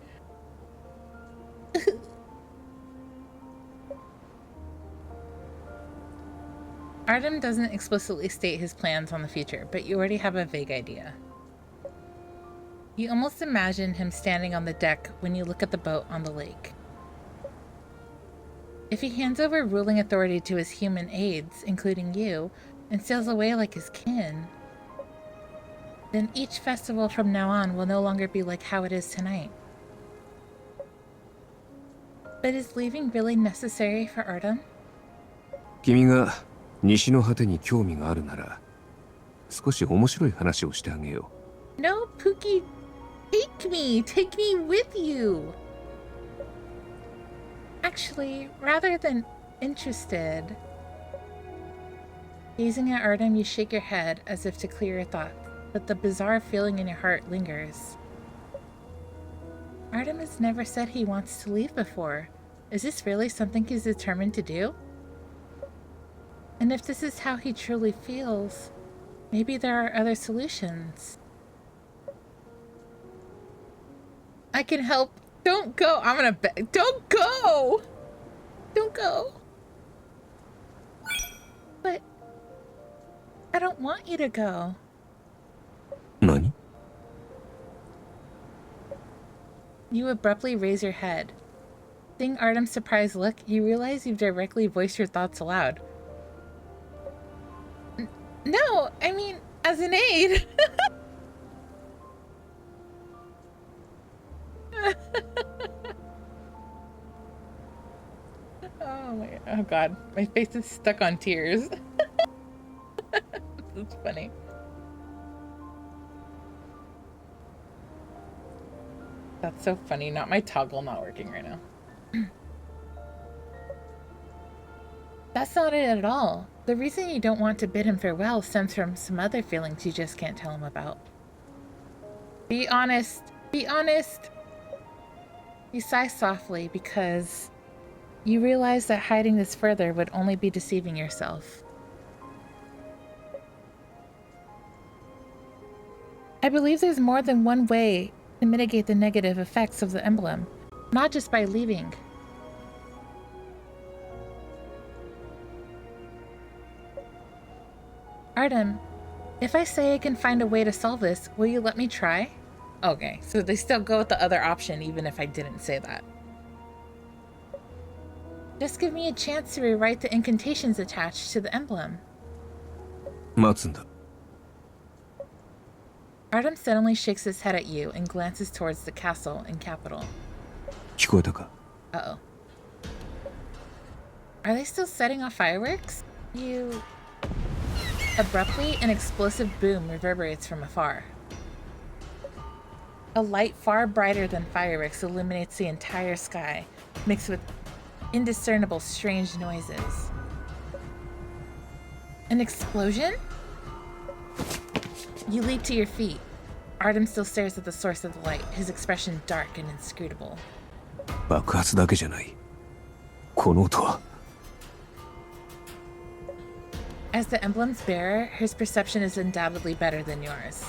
A: Artem doesn't explicitly state his plans on the future, but you already have a vague idea. You almost imagine him standing on the deck when you look at the boat on the lake. If he hands over ruling authority to his human aides, including you, and sails away like his kin, then each festival from now on will no longer be like how it is tonight. But is leaving really necessary for Artem?
B: 君が西の果てに興味があるなら、少し面白い話をしてあげよ
A: う。No, Pookie, take me with you. Actually, rather than interested. Gazing at Artem, you shake your head as if to clear your thoughts, but the bizarre feeling in your heart lingers. Artem has never said he wants to leave before. Is this really something he's determined to do? And if this is how he truly feels, maybe there are other solutions. I can help. Don't go. I'm gonna beg. Don't go! Don't go. But I don't want you to go.
B: 何?
A: You abruptly raise your head. Seeing Artem's surprised look, you realize you've directly voiced your thoughts aloud. No, I mean, as an aide. Oh god, my face is stuck on tears. That's funny. That's so funny, not my toggle not working right now. That's not it at all. The reason you don't want to bid him farewell stems from some other feelings you just can't tell him about. Be honest. Be honest. You sigh softly because you realize that hiding this further would only be deceiving yourself. I believe there's more than one way to mitigate the negative effects of the emblem, not just by leaving. Artem, if I say I can find a way to solve this, will you let me try? Okay, so they still go with the other option even if I didn't say that. Just give me a chance to rewrite the incantations attached to the emblem.
B: 待つんだ。
A: Artem suddenly shakes his head at you and glances towards the castle and capital.
B: 聞こえたか?
A: Uh-oh. Are they still setting off fireworks? You... Abruptly, an explosive boom reverberates from afar. A light far brighter than fireworks illuminates the entire sky, mixed with indiscernible strange noises. An explosion? You leap to your feet. Artem still stares at the source of the light, his expression dark and inscrutable.
B: 爆発だけじゃない。この音は。
A: As the emblem's bearer, his perception is undoubtedly better than yours.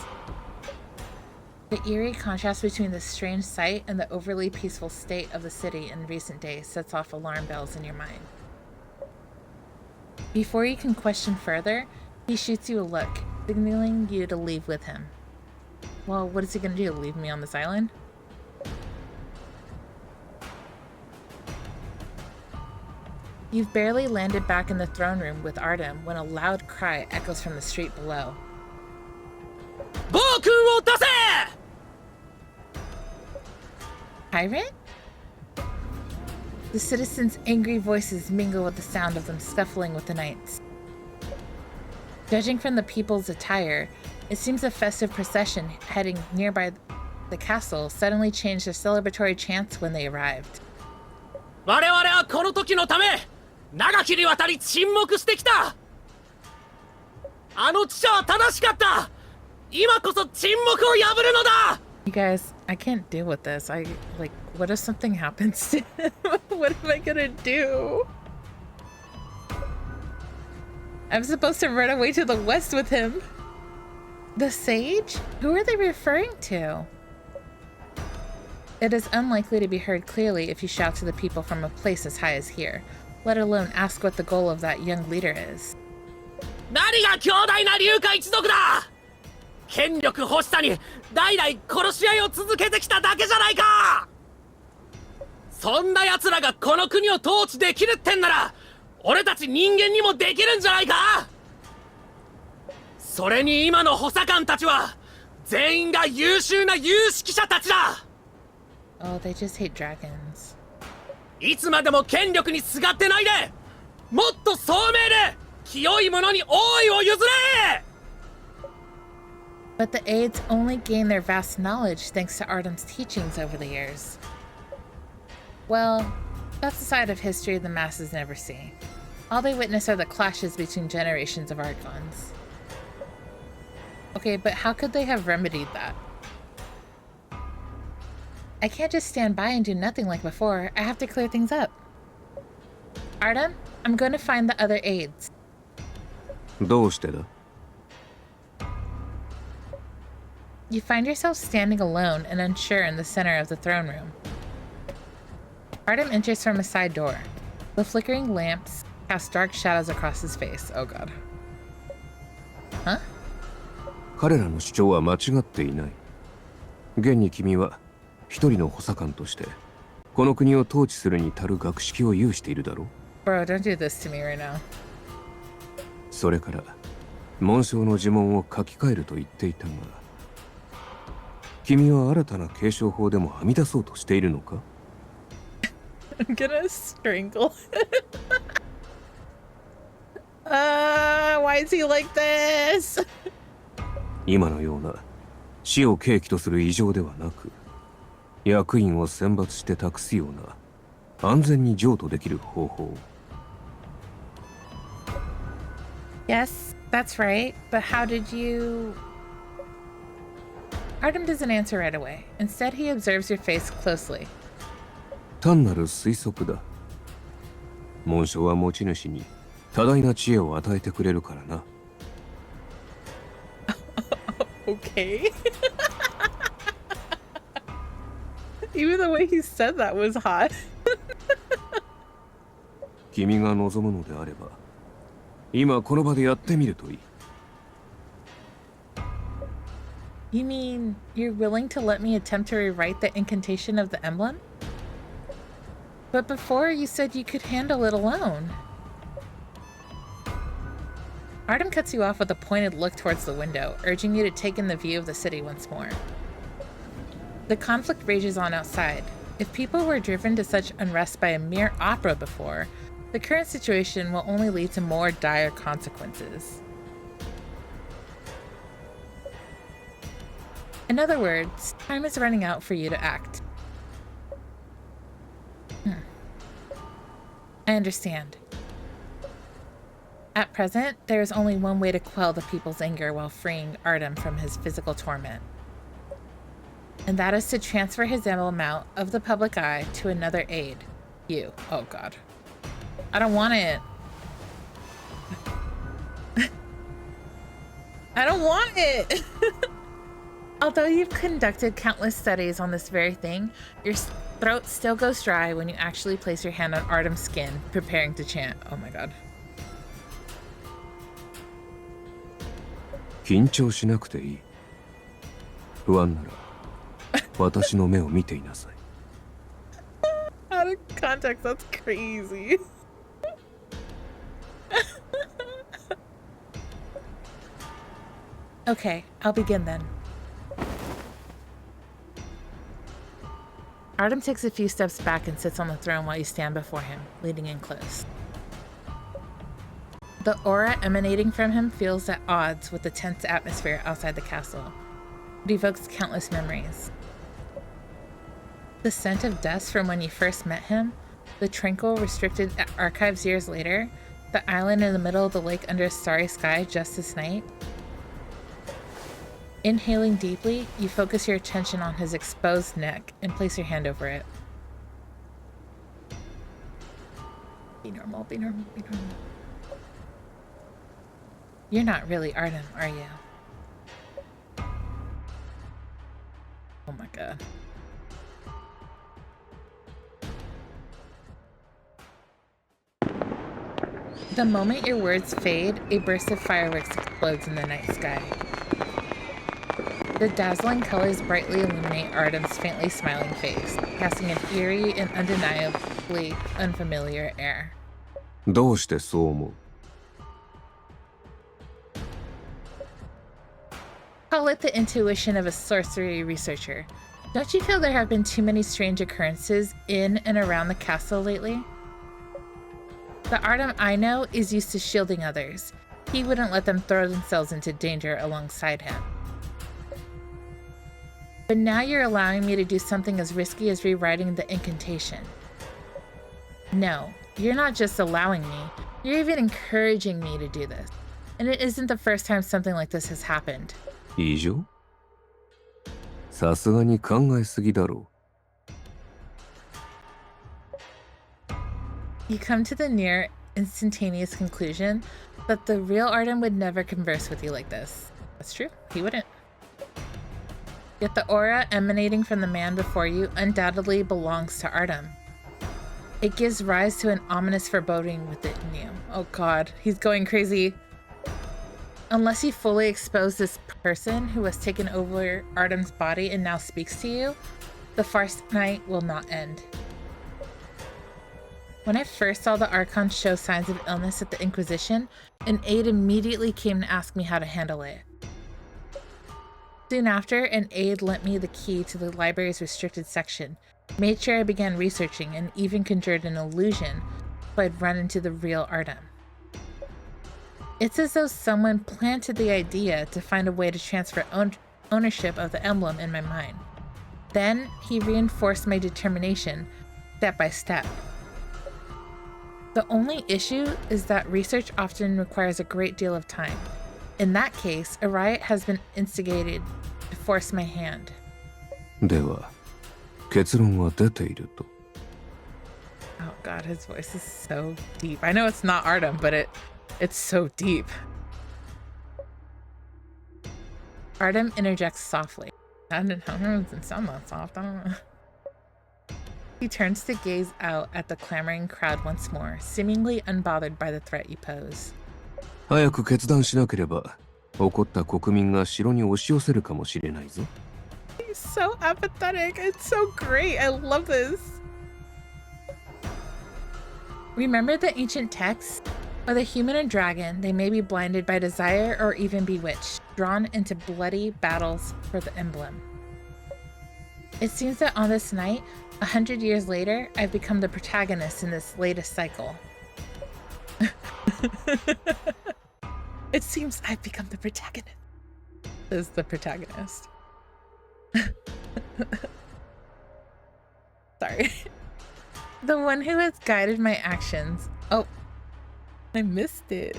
A: The eerie contrast between this strange sight and the overly peaceful state of the city in recent days sets off alarm bells in your mind. Before you can question further, he shoots you a look, signaling you to leave with him. Well, what is he gonna do? Leave me on this island? You've barely landed back in the throne room with Artem when a loud cry echoes from the street below. Tyrant? The citizens' angry voices mingle with the sound of them scuffling with the knights. Judging from the people's attire, it seems a festive procession heading nearby the castle suddenly changed their celebratory chants when they arrived.
D: 我々はこの時のため長きにわたり沈黙してきた。あの記者は正しかった。今こそ沈黙を破るのだ。
A: You guys, I can't deal with this. What if something happens to him? What am I gonna do? I'm supposed to run away to the west with him. The sage? Who are they referring to? It is unlikely to be heard clearly if you shout to the people from a place as high as here, let alone ask what the goal of that young leader is.
D: 何が強大な龍華一族だ。権力欲しさに代々殺し合いを続けてきただけじゃないか。そんな奴らがこの国を統治できるってんなら俺たち人間にもできるんじゃないか。それに今の補佐官たちは全員が優秀な有識者たちだ。
A: Oh, they just hate dragons.
D: いつまでも権力にすがってないでもっと聡明で清い者に王位を譲れ。
A: But the aides only gain their vast knowledge thanks to Artem's teachings over the years. Well, that's the side of history the masses never see. All they witness are the clashes between generations of Archons. Okay, but how could they have remedied that? I can't just stand by and do nothing like before. I have to clear things up. Artem, I'm going to find the other aides.
B: どうしてだ?
A: You find yourself standing alone and unsure in the center of the throne room. Artem enters from a side door. The flickering lamps cast dark shadows across his face. Oh god. Huh?
B: 彼らの主張は間違っていない。現に君は一人の補佐官としてこの国を統治するに足る学識を有しているだろう。
A: Bro, don't do this to me right now.
B: それから紋章の呪文を書き換えると言っていたが、君は新たな継承法でもはみ出そうとしているのか?
A: I'm gonna strangle. Why is he like this?
B: 今のような死を契機とする異常ではなく、役員を選抜して託すような安全に譲渡できる方法。
A: Yes, that's right. But how did you... Artem doesn't answer right away. Instead, he observes your face closely.
B: 単なる推測だ。紋章は持ち主に多大な知恵を与えてくれるからな。
A: Okay. Even the way he said that was hot.
B: 君が望むのであれば、今この場でやってみるといい。
A: You mean you're willing to let me attempt to rewrite the incantation of the emblem? But before you said you could handle it alone. Artem cuts you off with a pointed look towards the window, urging you to take in the view of the city once more. The conflict rages on outside. If people were driven to such unrest by a mere opera before, the current situation will only lead to more dire consequences. In other words, time is running out for you to act. I understand. At present, there is only one way to quell the people's anger while freeing Artem from his physical torment. And that is to transfer his emblem out of the public eye to another aide. You. Oh god. I don't want it. I don't want it! Although you've conducted countless studies on this very thing, your throat still goes dry when you actually place your hand on Artem's skin, preparing to chant. Oh my god.
B: 緊張しなくていい。不安なら私の目を見ていなさい。
A: Out of context, that's crazy. Okay, I'll begin then. Artem takes a few steps back and sits on the throne while you stand before him, leaning in close. The aura emanating from him feels at odds with the tense atmosphere outside the castle. It evokes countless memories. The scent of dust from when you first met him, the tranquil, restricted archives years later, the island in the middle of the lake under a starry sky just this night. Inhaling deeply, you focus your attention on his exposed neck and place your hand over it. Be normal, be normal, be normal. You're not really Artem, are you? Oh my god. The moment your words fade, a burst of fireworks explodes in the night sky. The dazzling colors brightly illuminate Artem's faintly smiling face, casting an eerie and undeniably unfamiliar air.
B: どうしてそう思う?
A: Call it the intuition of a sorcery researcher. Don't you feel there have been too many strange occurrences in and around the castle lately? The Artem I know is used to shielding others. He wouldn't let them throw themselves into danger alongside him. But now you're allowing me to do something as risky as rewriting the incantation. No, you're not just allowing me, you're even encouraging me to do this. And it isn't the first time something like this has happened.
B: 異常? さすがに考えすぎだろう。
A: You come to the near instantaneous conclusion that the real Artem would never converse with you like this. That's true, he wouldn't. Yet the aura emanating from the man before you undoubtedly belongs to Artem. It gives rise to an ominous foreboding within you. Oh god, he's going crazy. Unless you fully expose this person who has taken over Artem's body and now speaks to you, the farce night will not end. When I first saw the Archon show signs of illness at the Inquisition, an aide immediately came to ask me how to handle it. Soon after, an aide lent me the key to the library's restricted section, made sure I began researching, and even conjured an illusion so I'd run into the real Artem. It's as though someone planted the idea to find a way to transfer ownership of the emblem in my mind. Then, he reinforced my determination, step by step. The only issue is that research often requires a great deal of time. In that case, a riot has been instigated to force my hand.
B: では、結論は出ていると。
A: Oh god, his voice is so deep. I know it's not Artem, but it's so deep. Artem interjects softly. I don't know, it doesn't sound that soft, I don't know. He turns to gaze out at the clamoring crowd once more, seemingly unbothered by the threat you pose.
B: 早く決断しなければ、怒った国民が城に押し寄せるかもしれないぞ。
A: He's so apathetic. It's so great. I love this. Remember the ancient texts? Whether human or dragon, they may be blinded by desire or even bewitched, drawn into bloody battles for the emblem. It seems that on this night, 100 years later, I've become the protagonist in this latest cycle. It seems I've become the protagonist. Is the protagonist. Sorry. The one who has guided my actions. Oh, I missed it.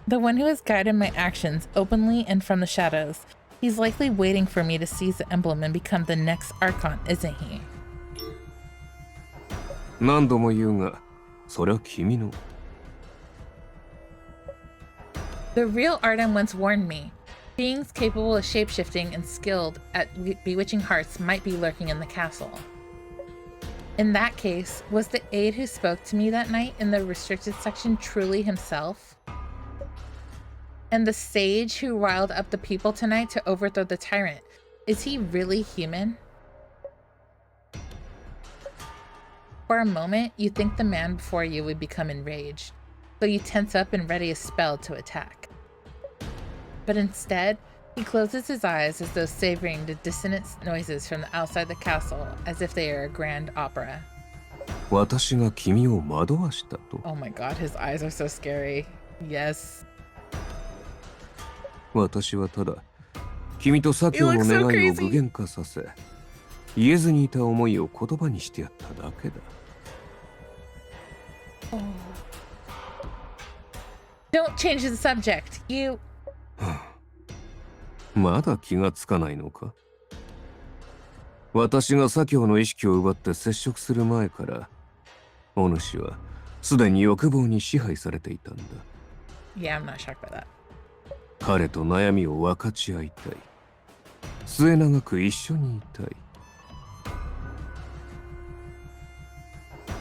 A: The one who has guided my actions openly and from the shadows. He's likely waiting for me to seize the emblem and become the next Archon, isn't he?
B: 何度も言うが、それは君の。
A: The real Artem once warned me. Beings capable of shapeshifting and skilled at bewitching hearts might be lurking in the castle. In that case, was the aide who spoke to me that night in the restricted section truly himself? And the sage who riled up the people tonight to overthrow the tyrant, is he really human? For a moment, you think the man before you would become enraged, so you tense up and ready a spell to attack. But instead, he closes his eyes as though savoring the dissonant noises from the outside the castle as if they are a grand opera.
B: 私が君を惑わしたと。
A: Oh my god, his eyes are so scary. Yes.
B: 私はただ君と左京の願いを具現化させ、言えずにいた思いを言葉にしてやっただけだ。
A: Oh. Don't change the subject. You.
B: まだ気がつかないのか。私が左京の意識を奪って接触する前から、お主はすでに欲望に支配されていたんだ。
A: Yeah, I'm not shocked by that.
B: 彼と悩みを分かち合いたい。末永く一緒にいたい。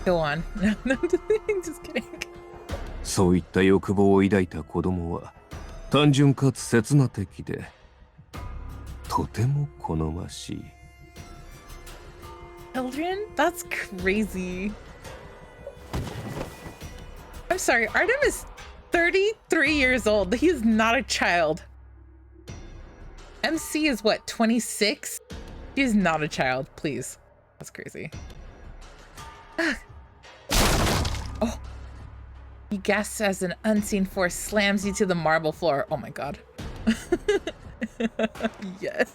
A: Go on. No, just kidding.
B: そういった欲望を抱いた子供は単純かつ刹那的でとても好ましい。
A: Children? That's crazy. I'm sorry, Artem is 33 years old. He is not a child. MC is what, 26? He is not a child, please. That's crazy. Oh. He gasps as an unseen force slams you to the marble floor. Oh my god. Yes.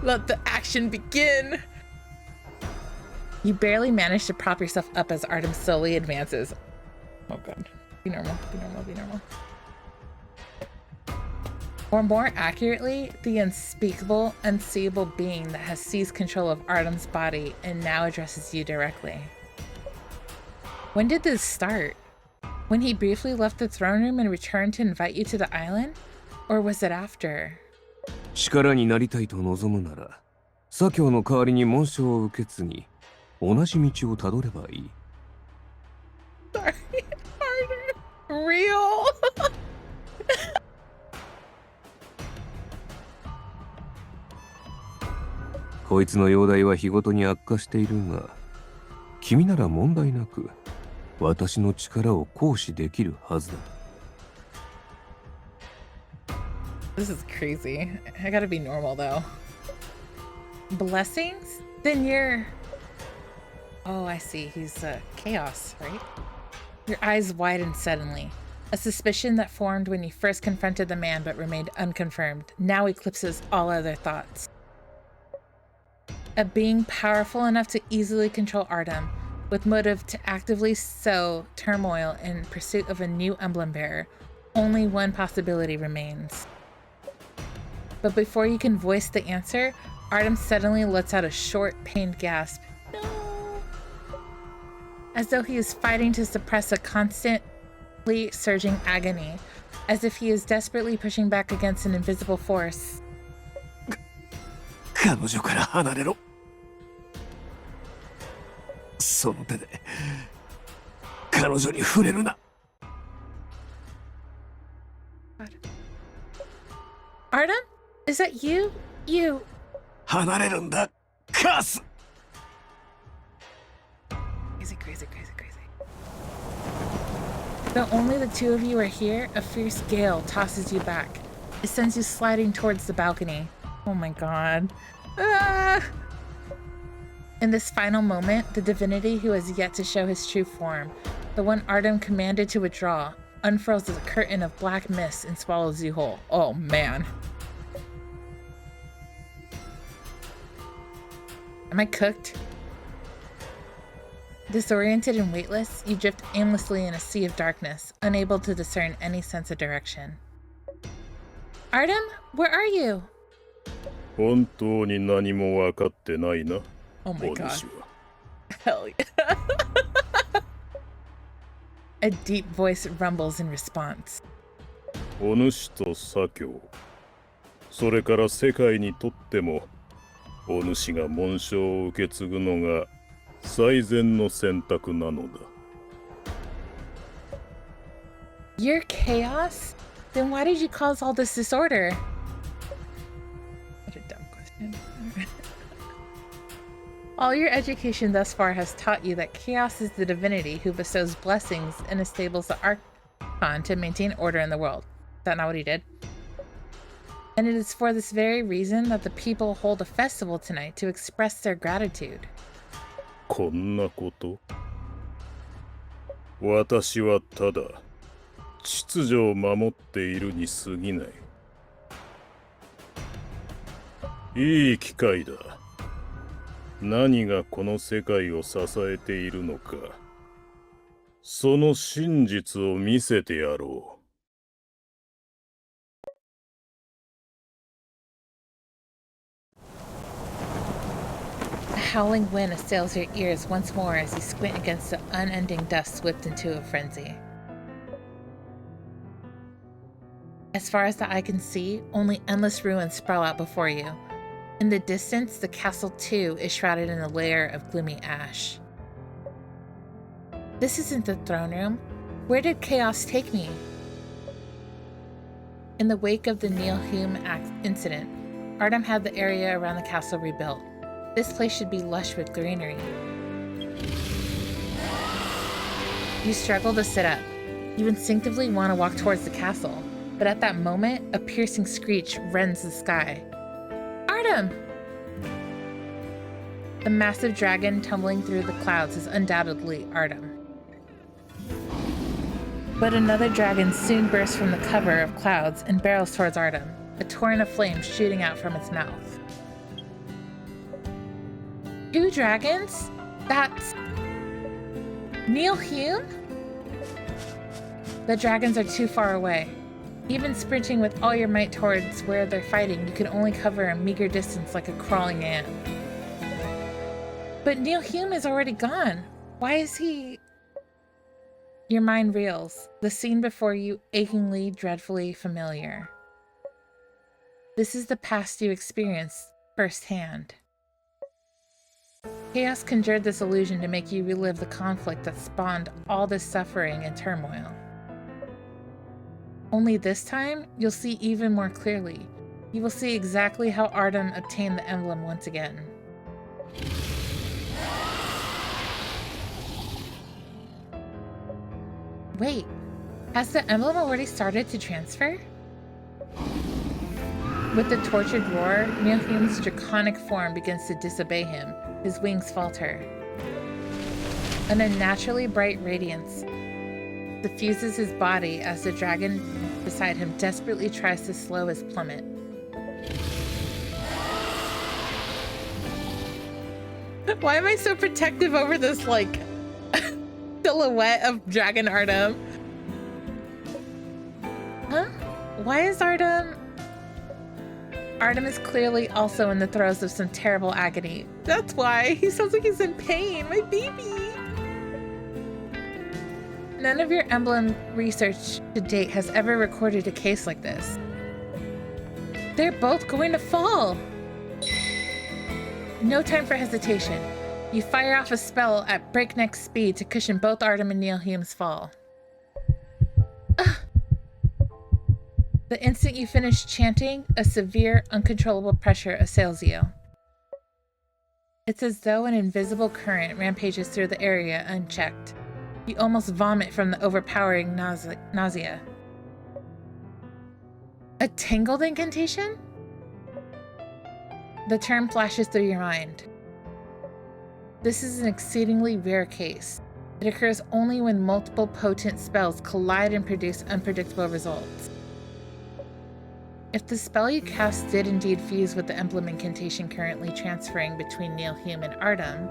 A: Let the action begin. You barely manage to prop yourself up as Artem slowly advances. Oh god. Be normal, be normal, be normal. Or more accurately, the unspeakable, unseeable being that has seized control of Artem's body and now addresses you directly. When did this start? When he briefly left the throne room and returned to invite you to the island? Or was it after?
B: 力になりたいと望むなら、左京の代わりに紋章を受け継ぎ、同じ道をたどればいい。
A: Sorry, Artem. Real?
B: こいつの容体は日ごとに悪化しているが、君なら問題なく私の力を行使できるはずだ。
A: This is crazy. I gotta be normal though. Blessings? Then you're... Oh, I see. He's chaos, right? Your eyes widen suddenly. A suspicion that formed when you first confronted the man but remained unconfirmed now eclipses all other thoughts. A being powerful enough to easily control Artem, with motive to actively sow turmoil in pursuit of a new emblem bearer, only one possibility remains. But before you can voice the answer, Artem suddenly lets out a short, pained gasp. No! As though he is fighting to suppress a constantly surging agony, as if he is desperately pushing back against an invisible force.
B: 彼女から離れろ。その手で彼女に触れるな。
A: Artem? Is that you? You...
B: 離れるんだ、カース。
A: Crazy, crazy, crazy, crazy. Though only the two of you are here, a fierce gale tosses you back. It sends you sliding towards the balcony. Oh my god. Ah! In this final moment, the divinity who has yet to show his true form, the one Artem commanded to withdraw, unfurls a curtain of black mist and swallows you whole. Oh man. Am I cooked? Disoriented and weightless, you drift aimlessly in a sea of darkness, unable to discern any sense of direction. Artem, where are you?
C: 本当に何も分かってないな。
A: Oh my god. Hell yeah. A deep voice rumbles in response.
C: お主と左京、それから世界にとっても、お主が紋章を受け継ぐのが最善の選択なのだ。
A: You're chaos? Then why did you cause all this disorder? What a dumb question. All your education thus far has taught you that chaos is the divinity who bestows blessings and enables the Archon to maintain order in the world. Is that not what he did? And it is for this very reason that the people hold a festival tonight to express their gratitude.
C: こんなこと？私はただ秩序を守っているに過ぎない。いい機会だ。何がこの世界を支えているのか、その真実を見せてやろう。
A: A howling wind assails your ears once more as you squint against the unending dust whipped into a frenzy. As far as the eye can see, only endless ruins sprawl out before you. In the distance, the castle too is shrouded in a layer of gloomy ash. This isn't the throne room. Where did chaos take me? In the wake of the Nilhum incident, Artem had the area around the castle rebuilt. This place should be lush with greenery. You struggle to sit up. You instinctively want to walk towards the castle, but at that moment, a piercing screech rends the sky. Artem! The massive dragon tumbling through the clouds is undoubtedly Artem. But another dragon soon bursts from the cover of clouds and barrels towards Artem, a torrent of flames shooting out from its mouth. 2 dragons? That's... Nilhum? The dragons are too far away. Even sprinting with all your might towards where they're fighting, you can only cover a meager distance like a crawling ant. But Nilhum is already gone. Why is he... Your mind reels, the scene before you achingly, dreadfully familiar. This is the past you experienced firsthand. Chaos conjured this illusion to make you relive the conflict that spawned all this suffering and turmoil. Only this time, you'll see even more clearly. You will see exactly how Artem obtained the emblem once again. Wait, has the emblem already started to transfer? With the tortured roar, Nilhum's draconic form begins to disobey him. His wings falter. An unnaturally bright radiance diffuses his body as the dragon beside him desperately tries to slow his plummet. Why am I so protective over this, like, silhouette of Dragon Artem? Huh? Why is Artem... Artem is clearly also in the throes of some terrible agony. That's why. He sounds like he's in pain. My baby! None of your emblem research to date has ever recorded a case like this. They're both going to fall! No time for hesitation. You fire off a spell at breakneck speed to cushion both Artem and Nilhum's fall. Ugh. The instant you finish chanting, a severe, uncontrollable pressure assails you. It's as though an invisible current rampages through the area unchecked. You almost vomit from the overpowering nausea. A tangled incantation? The term flashes through your mind. This is an exceedingly rare case. It occurs only when multiple potent spells collide and produce unpredictable results. If the spell you cast did indeed fuse with the emblem incantation currently transferring between Nilhum and Artem,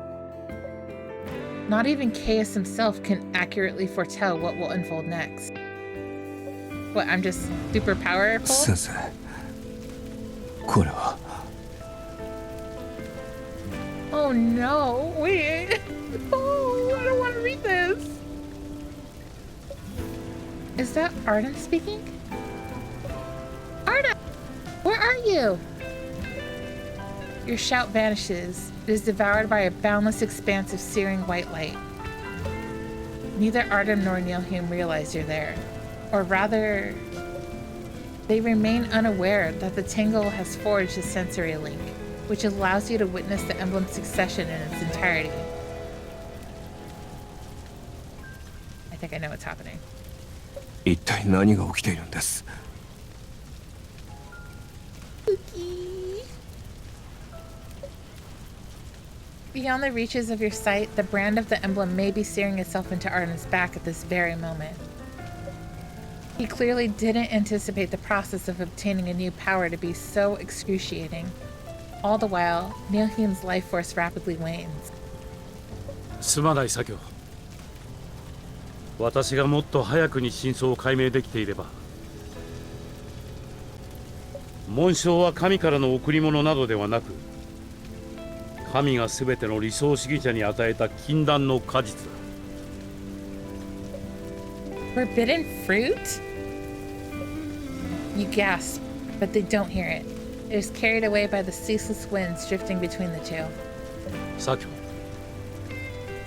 A: not even Chaos himself can accurately foretell what will unfold next. What, I'm just super powerful?
B: Sensei, これは
A: Oh no, wait. Oh, I don't want to read this. Is that Artem speaking? Artem! Where are you? Your shout vanishes. It is devoured by a boundless expanse of searing white light. Neither Artem nor Nilhum realize you're there. Or rather, they remain unaware that the Tangle has forged a sensory link, which allows you to witness the emblem's succession in its entirety. I think I know what's happening.
B: 一体何が起きているんです？
A: Beyond the reaches of your sight, the brand of the emblem may be searing itself into Artem's back at this very moment. He clearly didn't anticipate the process of obtaining a new power to be so excruciating. All the while, Nilhym's life force rapidly wanes.
E: すまない作業。私がもっと早くに真相を解明できていれば。紋章は神からの贈り物などではなく、神が全ての理想主義者に与えた禁断の果実だ。
A: Forbidden fruit? You gasp, but they don't hear it. It is carried away by the ceaseless winds drifting between the two.
E: 作業。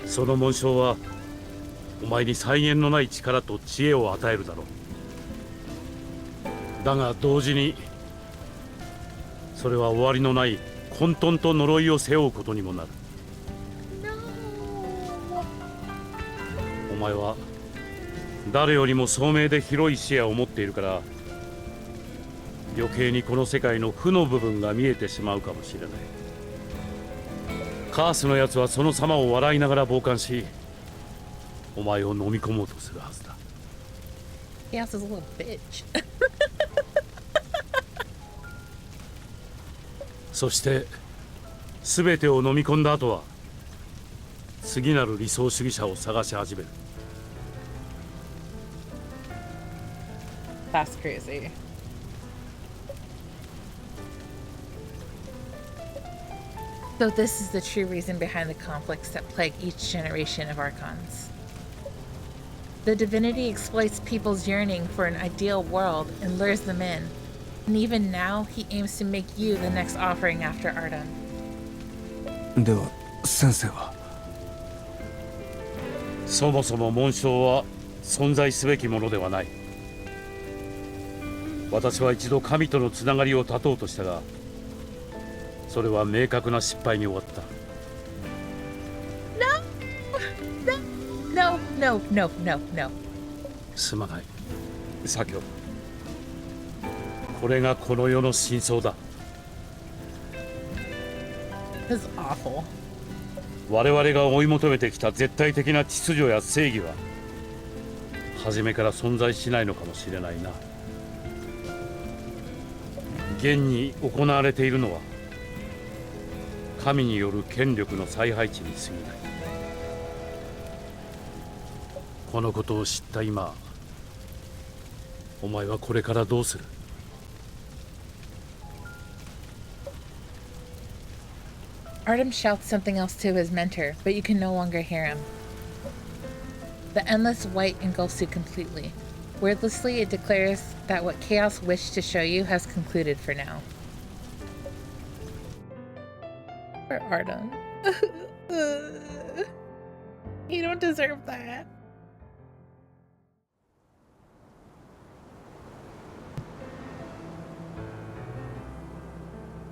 E: その紋章はお前に際限のない力と知恵を与えるだろう。だが同時にそれは終わりのない混沌と呪いを背負うことにもなる。お前は誰よりも聡明で広い視野を持っているから、余計にこの世界の負の部分が見えてしまうかもしれない。カースのやつはその様を笑いながら傍観し、お前を飲み込もうとするはずだ。
A: Chaos is a little bitch.
E: そして全てを飲み込んだ後は次なる理想主義者を探し始める。
A: That's crazy. So this is the true reason behind the conflicts that plague each generation of Archons. The divinity exploits people's yearning for an ideal world and lures them in. And even now, he aims to make you the next offering after Artem.
B: では先生は？
E: そもそも紋章は存在すべきものではない。私は一度神とのつながりを断とうとしたが、それは明確な失敗に終わった。
A: No.
E: すまない、作業。これがこの世の真相だ。
A: This is awful.
E: 我々が追い求めてきた絶対的な秩序や正義は初めから存在しないのかもしれないな。現に行われているのは神による権力の再配置に過ぎない。このことを知った今、お前はこれからどうする？Artem
A: shouts something else to his mentor, but you can no longer hear him. The endless white engulfs you completely. Wordlessly, it declares that what Chaos wished to show you has concluded for now. For Artem. You don't deserve that.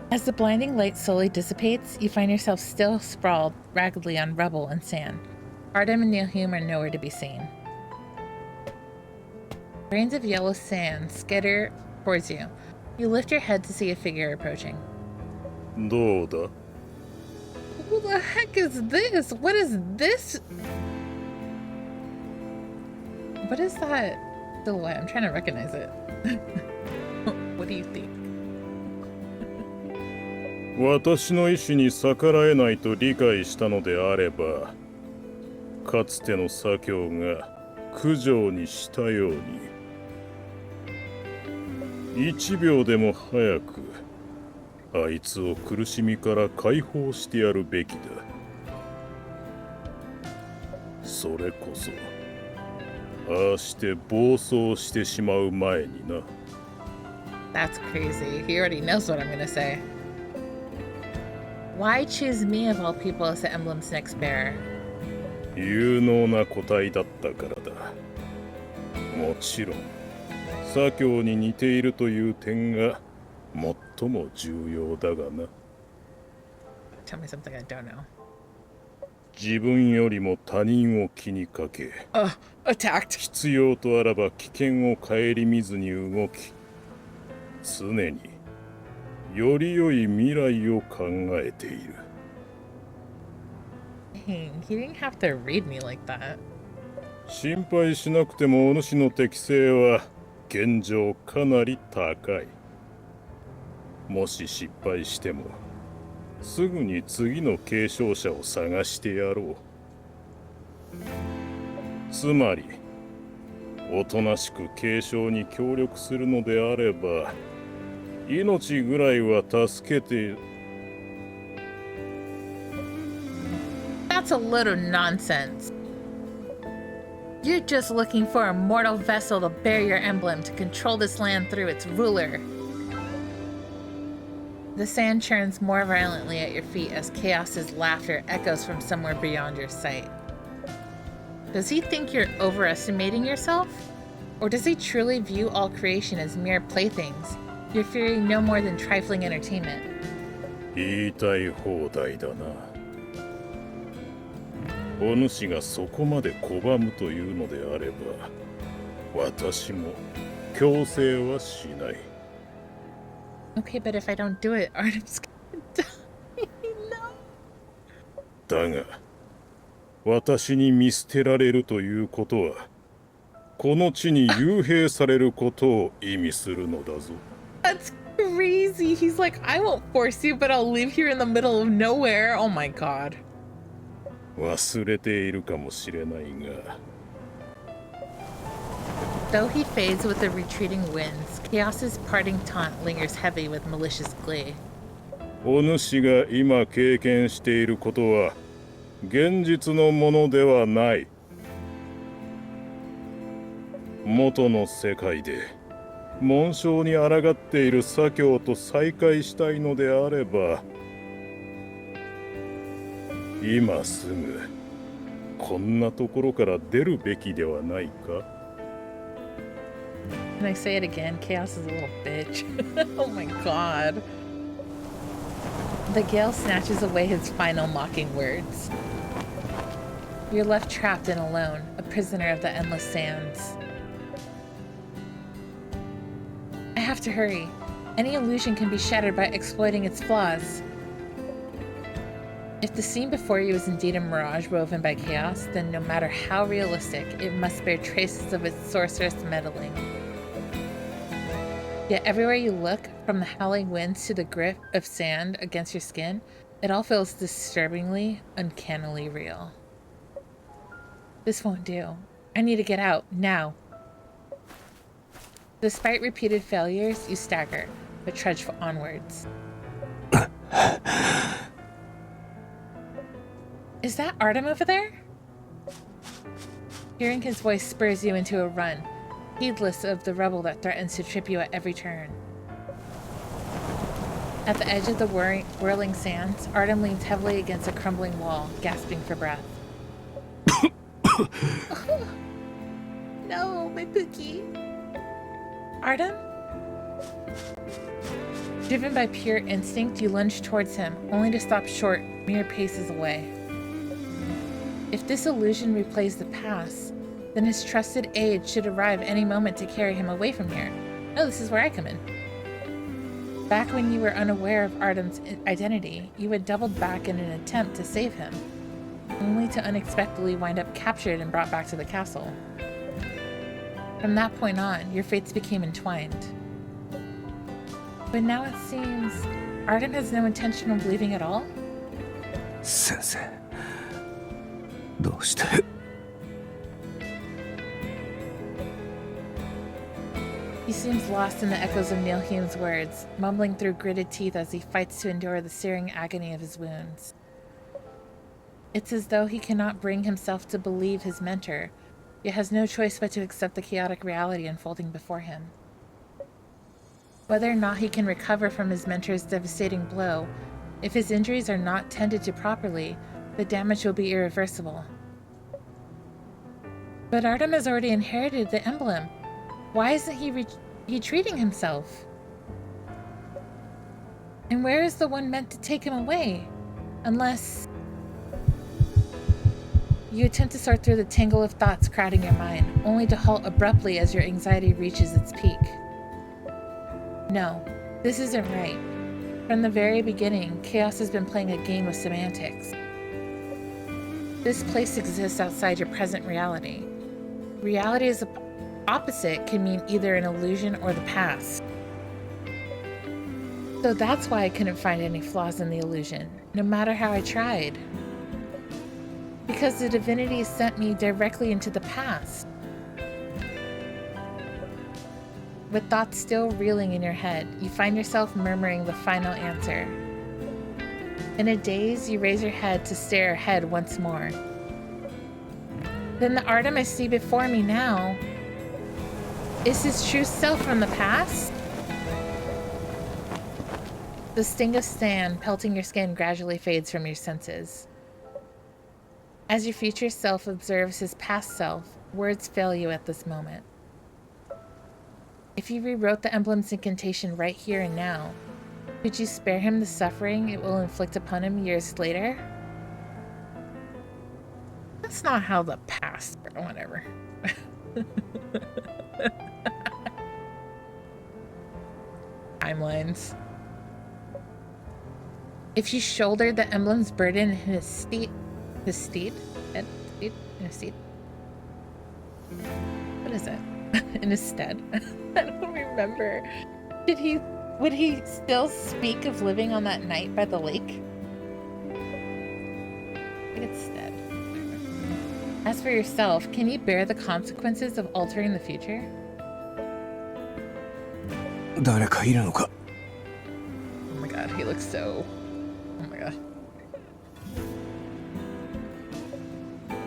A: As the blinding light slowly dissipates, you find yourself still sprawled raggedly on rubble and sand. Artem and Nilhym are nowhere to be seen. Grains of yellow sand skitter towards you. You lift your head to see a figure approaching.
C: どうだ?
A: Who the heck is this? What is this? What is that silhouette? I'm trying to recognize it. What do you think?
C: 私の意志に逆らえないと理解したのであれば、かつての左京が九条にしたように、1秒でも早くあいつを苦しみから解放してやるべきだ。それこそ、ああして暴走してしまう前にな。
A: That's crazy. He already knows what I'm gonna say. Why choose me of all people as the emblem's next bearer?
C: 有能な個体だったからだ。もちろん左京に似ているという点が最も重要だがな。
A: Tell me something I don't know.
C: 自分よりも他人を気にかけ、
A: Attacked.
C: 必要とあらば危険を顧みずに動き、常により良い未来を考えている。
A: Dang, he didn't have to read me like that.
C: 心配しなくてもお主の適性は現状かなり高い。もし失敗してもすぐに次の継承者を探してやろう。つまりおとなしく継承に協力するのであれば命ぐらいは助けて。
A: That's a little nonsense. You're just looking for a mortal vessel to bear your emblem to control this land through its ruler. The sand churns more violently at your feet as Chaos's laughter echoes from somewhere beyond your sight. Does he think you're overestimating yourself? Or does he truly view all creation as mere playthings, your fury no more than trifling entertainment?
C: 言いたい放題だな。お主がそこまで拒むというのであれば、私も強制はしない。
A: Okay, but if I don't do it, Artem's gonna die. No.
C: だが、私に見捨てられるということは、この地に幽閉されることを意味するのだぞ。
A: That's crazy. He's like, I won't force you, but I'll live here in the middle of nowhere. Oh my god.
C: 忘れているかもしれないが。
A: Though he fades with the retreating winds, Chaos's parting taunt lingers heavy with malicious glee.
C: お主が今経験していることは現実のものではない。元の世界で紋章に抗っている左京と再会したいのであれば、今すぐこんなところから出るべきではないか。
A: Can I say it again? Chaos is a little bitch. Oh my god. The gale snatches away his final mocking words. You're left trapped and alone, a prisoner of the endless sands. I have to hurry. Any illusion can be shattered by exploiting its flaws. If the scene before you is indeed a mirage woven by chaos, then no matter how realistic, it must bear traces of its sorcerous meddling. Yet everywhere you look, from the howling winds to the grip of sand against your skin, it all feels disturbingly, uncannily real. This won't do. I need to get out, now. Despite repeated failures, you stagger, but trudge onwards. Is that Artem over there? Hearing his voice spurs you into a run, heedless of the rubble that threatens to trip you at every turn. At the edge of the whirling sands, Artem leans heavily against a crumbling wall, gasping for breath. No, my Pookie. Artem? Driven by pure instinct, you lunge towards him, only to stop short mere paces away. If this illusion replays the past, then his trusted aide should arrive any moment to carry him away from here. No, this is where I come in. Back when you were unaware of Artem's identity, you had doubled back in an attempt to save him, only to unexpectedly wind up captured and brought back to the castle. From that point on, your fates became entwined. But now it seems Artem has no intention of leaving at all?
B: 先生、どうして？
A: He seems lost in the echoes of Nilhym's words, mumbling through gritted teeth as he fights to endure the searing agony of his wounds. It's as though he cannot bring himself to believe his mentor, yet has no choice but to accept the chaotic reality unfolding before him. Whether or not he can recover from his mentor's devastating blow, if his injuries are not tended to properly, the damage will be irreversible. But Artem has already inherited the emblem. Why isn't he retreating himself? And where is the one meant to take him away? Unless you attempt to sort through the tangle of thoughts crowding your mind, only to halt abruptly as your anxiety reaches its peak. No, this isn't right. From the very beginning, Chaos has been playing a game of semantics. This place exists outside your present reality. Reality as the opposite can mean either an illusion or the past. So that's why I couldn't find any flaws in the illusion, no matter how I tried. Because the divinity sent me directly into the past. With thoughts still reeling in your head, you find yourself murmuring the final answer. In a daze, you raise your head to stare ahead once more. Then the Artem I see before me now is his true self from the past? The sting of sand pelting your skin gradually fades from your senses. As your future self observes his past self, words fail you at this moment. If you rewrote the emblem's incantation right here and now, could you spare him the suffering it will inflict upon him years later? That's not how the past, or whatever. Timelines. If you shouldered the emblem's burden in his steed? What is it? In his stead? I don't remember. Would he still speak of living on that night by the lake? I think it's stead. As for yourself, can you bear the consequences of altering the future?
B: 誰かいるのか?
A: Oh my god, he looks so... Oh my god.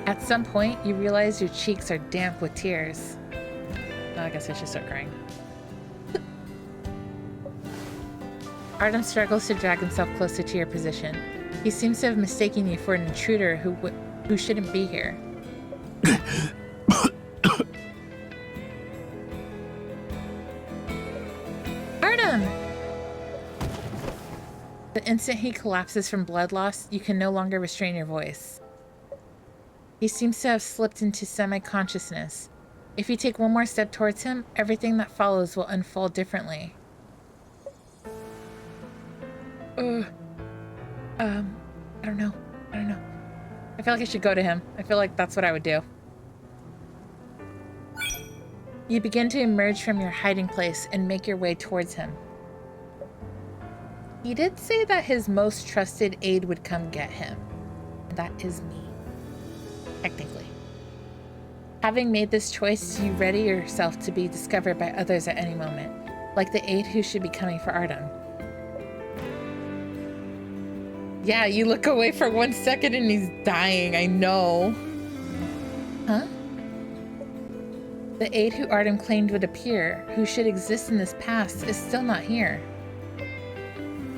A: At some point, you realize your cheeks are damp with tears. Oh, I guess I should start crying. Artem struggles to drag himself closer to your position. He seems to have mistaken you for an intruder who shouldn't be here. Artem! The instant he collapses from blood loss, you can no longer restrain your voice. He seems to have slipped into semi-consciousness. If you take one more step towards him, everything that follows will unfold differently. I don't know. I feel like I should go to him. I feel like that's what I would do. You begin to emerge from your hiding place and make your way towards him. He did say that his most trusted aide would come get him. That is me. Technically. Having made this choice, you ready yourself to be discovered by others at any moment, like the aide who should be coming for Artem. Yeah, you look away for 1 second and he's dying, I know. Huh? The aide who Artem claimed would appear, who should exist in this past, is still not here.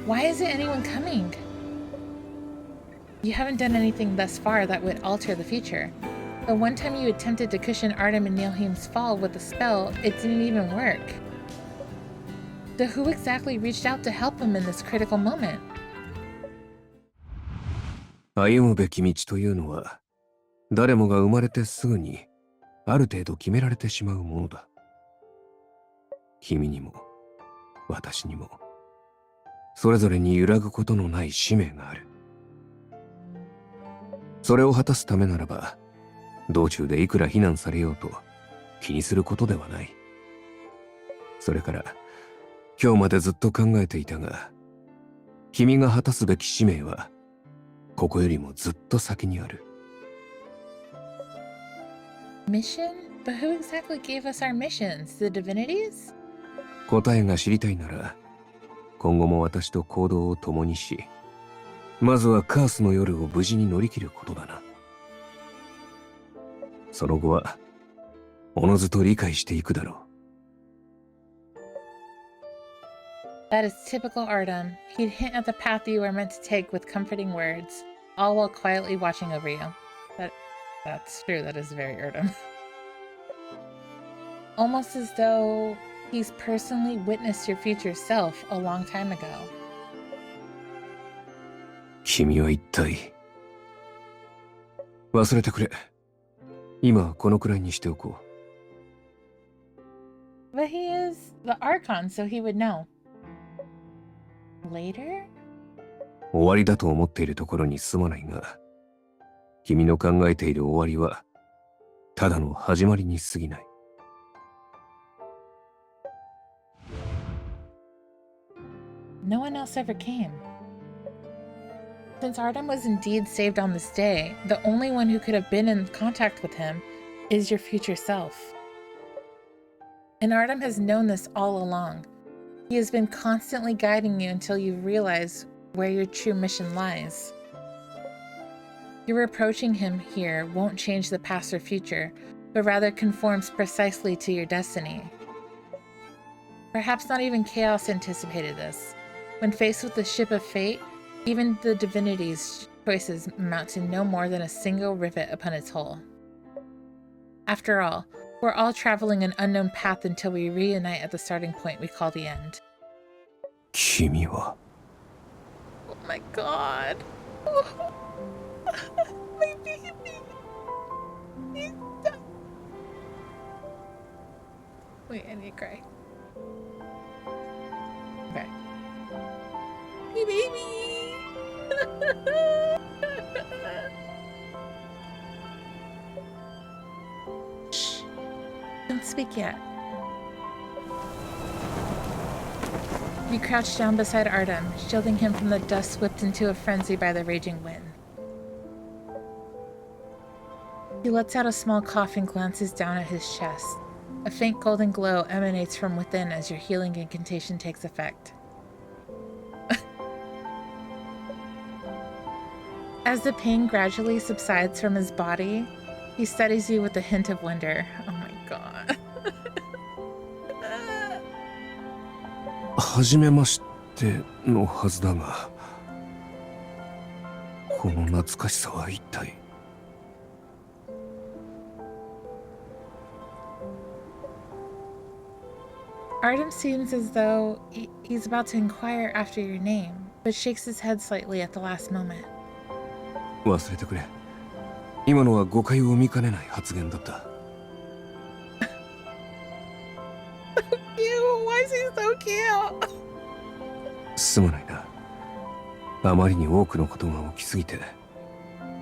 A: Why isn't anyone coming? You haven't done anything thus far that would alter the future. The one time you attempted to cushion Artem and Nilheim's fall with a spell, it didn't even work. So who exactly reached out to help him in this critical moment?
B: 歩むべき道というのは、誰もが生まれてすぐに、ある程度決められてしまうものだ。君にも、私にも、それぞれに揺らぐことのない使命がある。それを果たすためならば、道中でいくら非難されようと気にすることではない。それから、今日までずっと考えていたが、君が果たすべき使命は、ここよりもずっと先にある。
A: Mission? But who exactly gave us our missions? The divinities?
B: 答えが知りたいなら、今後も私と行動を共にし、まずはカースの夜を無事に乗り切ることだな。その後は、おのずと理解していくだろう。
A: That is typical Artem. He'd hint at the path you are meant to take with comforting words, all while quietly watching over you. That's true, that is very Artem. almost as though he's personally witnessed your future self a long time ago.
B: 君は一体。忘れてくれ。今はこのくらいにしておこう。
A: But he is the Archon, so he would know. Later?
B: 終わりだと思っているところにすまないが、君の考えている終わりは、ただの始まりに過ぎない。
A: No one else ever came. Since Artem was indeed saved on this day, the only one who could have been in contact with him is your future self. And Artem has known this all along. He has been constantly guiding you until you realize where your true mission lies. Your approaching him here won't change the past or future, but rather conforms precisely to your destiny. Perhaps not even Chaos anticipated this. When faced with the ship of fate, even the divinity's choices amount to no more than a single rivet upon its hull. After all, we're all traveling an unknown path until we reunite at the starting point we call the end.
B: 君は。
A: Oh my god. My baby. He's done. Wait, I need to cry. Okay. My baby. Shh. Don't speak yet. You crouch down beside Artem, shielding him from the dust whipped into a frenzy by the raging wind. He lets out a small cough and glances down at his chest. A faint golden glow emanates from within as your healing incantation takes effect. As the pain gradually subsides from his body, he studies you with a hint of wonder. Oh my god.
B: 初めましてのはずだが、この懐かしさは一体。
A: Artem seems as though he's about to inquire after your name, but shakes his head slightly at the last moment.
B: 忘れてくれ。今のは誤解を生みかねない発言だった。
A: Ew, why is he so cute?
B: すまないな。あまりに多くのことが起きすぎて、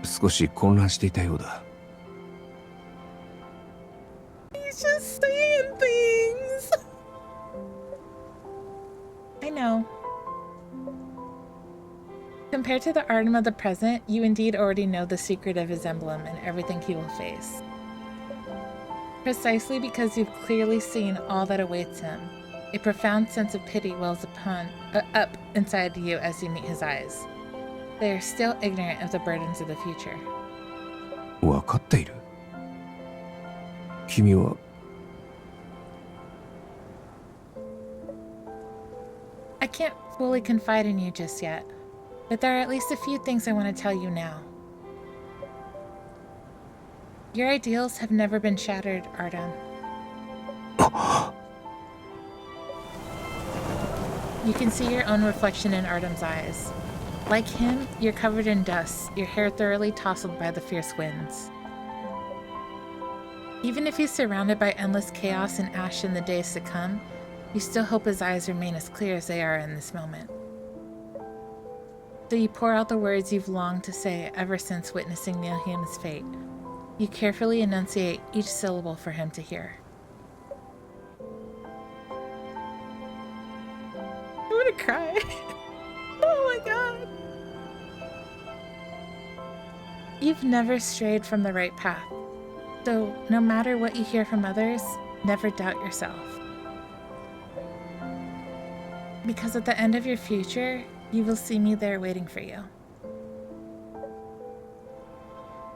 B: 少し混乱していたようだ。
A: He's just saying things. I know. Compared to the Artem of the present, you indeed already know the secret of his emblem and everything he will face. Precisely because you've clearly seen all that awaits him, a profound sense of pity wells up inside you as you meet his eyes. They are still ignorant of the burdens of the future.
B: わかっている。君は。
A: I can't fully confide in you just yet, but there are at least a few things I want to tell you now. Your ideals have never been shattered, Artem. You can see your own reflection in Artem's eyes. Like him, you're covered in dust, your hair thoroughly tousled by the fierce winds. Even if he's surrounded by endless chaos and ash in the days to come, you still hope his eyes remain as clear as they are in this moment. So you pour out the words you've longed to say ever since witnessing Nilhym's fate. You carefully enunciate each syllable for him to hear. I'm gonna cry. Oh my god. You've never strayed from the right path. So no matter what you hear from others, never doubt yourself. Because at the end of your future, you will see me there waiting for you.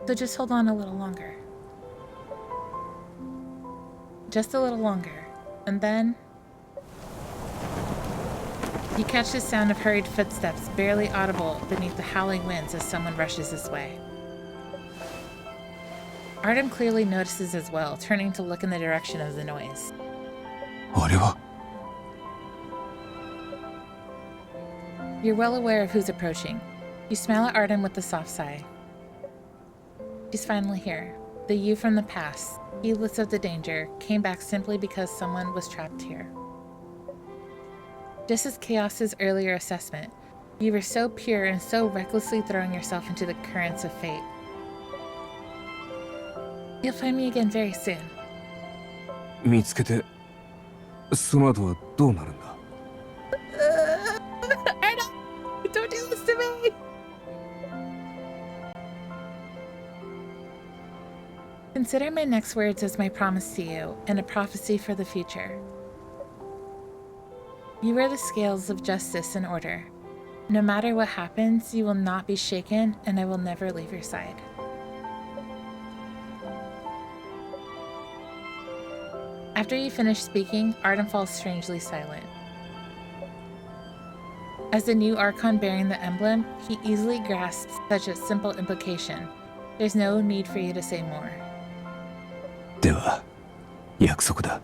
A: So just hold on a little longer. Just a little longer. And then... you catch the sound of hurried footsteps, barely audible beneath the howling winds as someone rushes this way. Artem clearly notices as well, turning to look in the direction of the noise.
B: あれは
A: You're well aware of who's approaching. You smile at Artem with a soft sigh. She's finally here. The you from the past, heedless of the danger, came back simply because someone was trapped here. Just as Chaos's earlier assessment, you were so pure and so recklessly throwing yourself into the currents of fate. You'll find me again very soon.
B: 見つけてその後はどうなるんだ
A: Artem! Don't do this to me! Consider my next words as my promise to you and a prophecy for the future. You wear the scales of justice and order. No matter what happens, you will not be shaken, and I will never leave your side. After you finish speaking, Artem falls strangely silent. As the new Archon bearing the emblem, he easily grasps such a simple implication. There's no need for you to say more.
B: では約束だ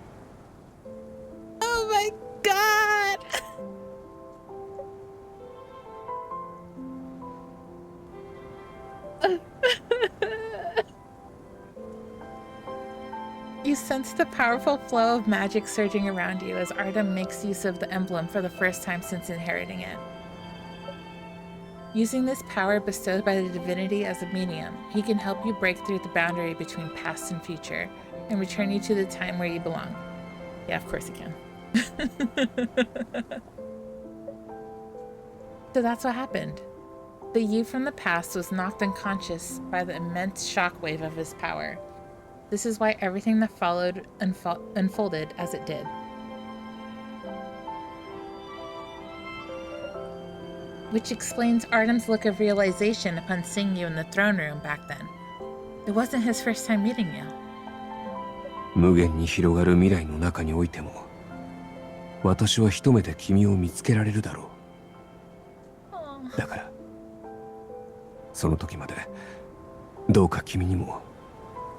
A: Oh my god! You sense the powerful flow of magic surging around you as Artem makes use of the emblem for the first time since inheriting it. Using this power bestowed by the divinity as a medium, he can help you break through the boundary between past and future and return you to the time where you belong. Yeah, of course he can. So that's what happened. The you from the past was knocked unconscious by the immense shockwave of his power. This is why everything that followed unfolded as it did. Which explains Artem's look of realization upon seeing you in the throne room back then. It wasn't his first time meeting you.
B: 無限に広がる未来の中においても私は一目で君を見つけられるだろうだからその時までどうか君にも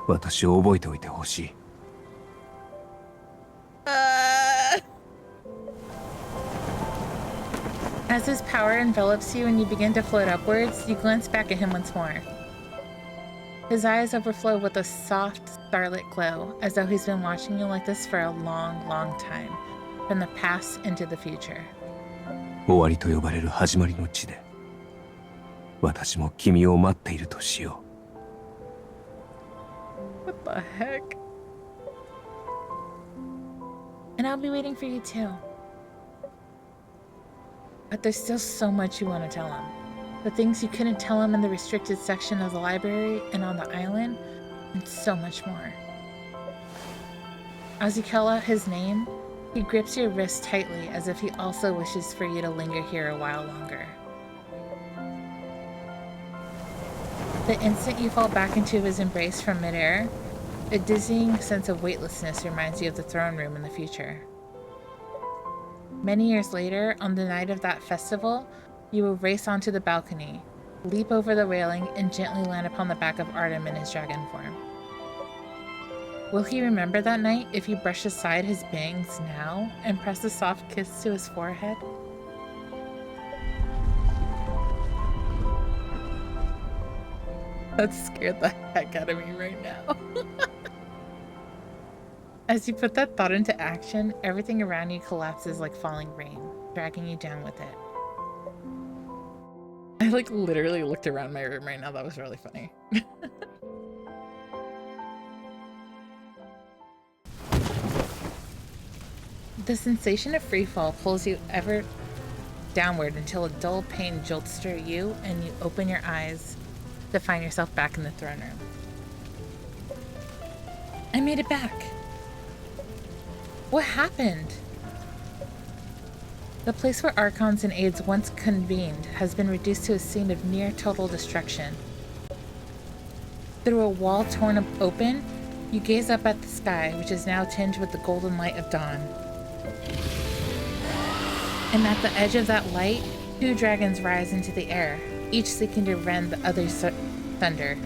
B: 私を覚えておいてほしい
A: As his power envelops you and you begin to float upwards, you glance back at him once more. His eyes overflow with a soft, starlit glow, as though he's been watching you like this for a long, long time, from the past into the future.
B: 終わりと呼ばれる始まりの地で私も君を待っているとしよう
A: What the heck? And I'll be waiting for you too. But there's still so much you want to tell him. The things you couldn't tell him in the restricted section of the library and on the island, and so much more. As you call out his name, he grips your wrist tightly as if he also wishes for you to linger here a while longer. The instant you fall back into his embrace from midair, a dizzying sense of weightlessness reminds you of the throne room in the future. Many years later, on the night of that festival, you will race onto the balcony, leap over the railing, and gently land upon the back of Artem in his dragon form. Will he remember that night if you brush aside his bangs now and press a soft kiss to his forehead? That scared the heck out of me right now. As you put that thought into action, everything around you collapses like falling rain, dragging you down with it. I literally looked around my room right now. That was really funny. The sensation of freefall pulls you ever downward until a dull pain jolts through you and you open your eyes to find yourself back in the throne room. I made it back. What happened? The place where Archons and Aides once convened has been reduced to a scene of near total destruction. Through a wall torn open, you gaze up at the sky, which is now tinged with the golden light of dawn. And at the edge of that light, two dragons rise into the air, each seeking to rend the other's thunder.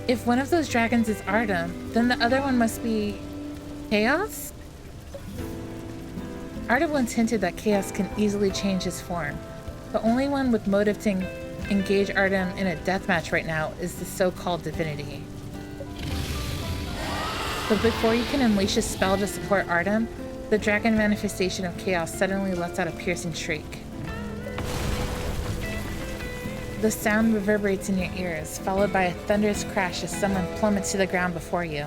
A: If one of those dragons is Artem, then the other one must be Chaos? Artem once hinted that Chaos can easily change his form. The only one with motive to engage Artem in a deathmatch right now is the so-called divinity. But before you can unleash a spell to support Artem, the dragon manifestation of Chaos suddenly lets out a piercing shriek. The sound reverberates in your ears, followed by a thunderous crash as someone plummets to the ground before you.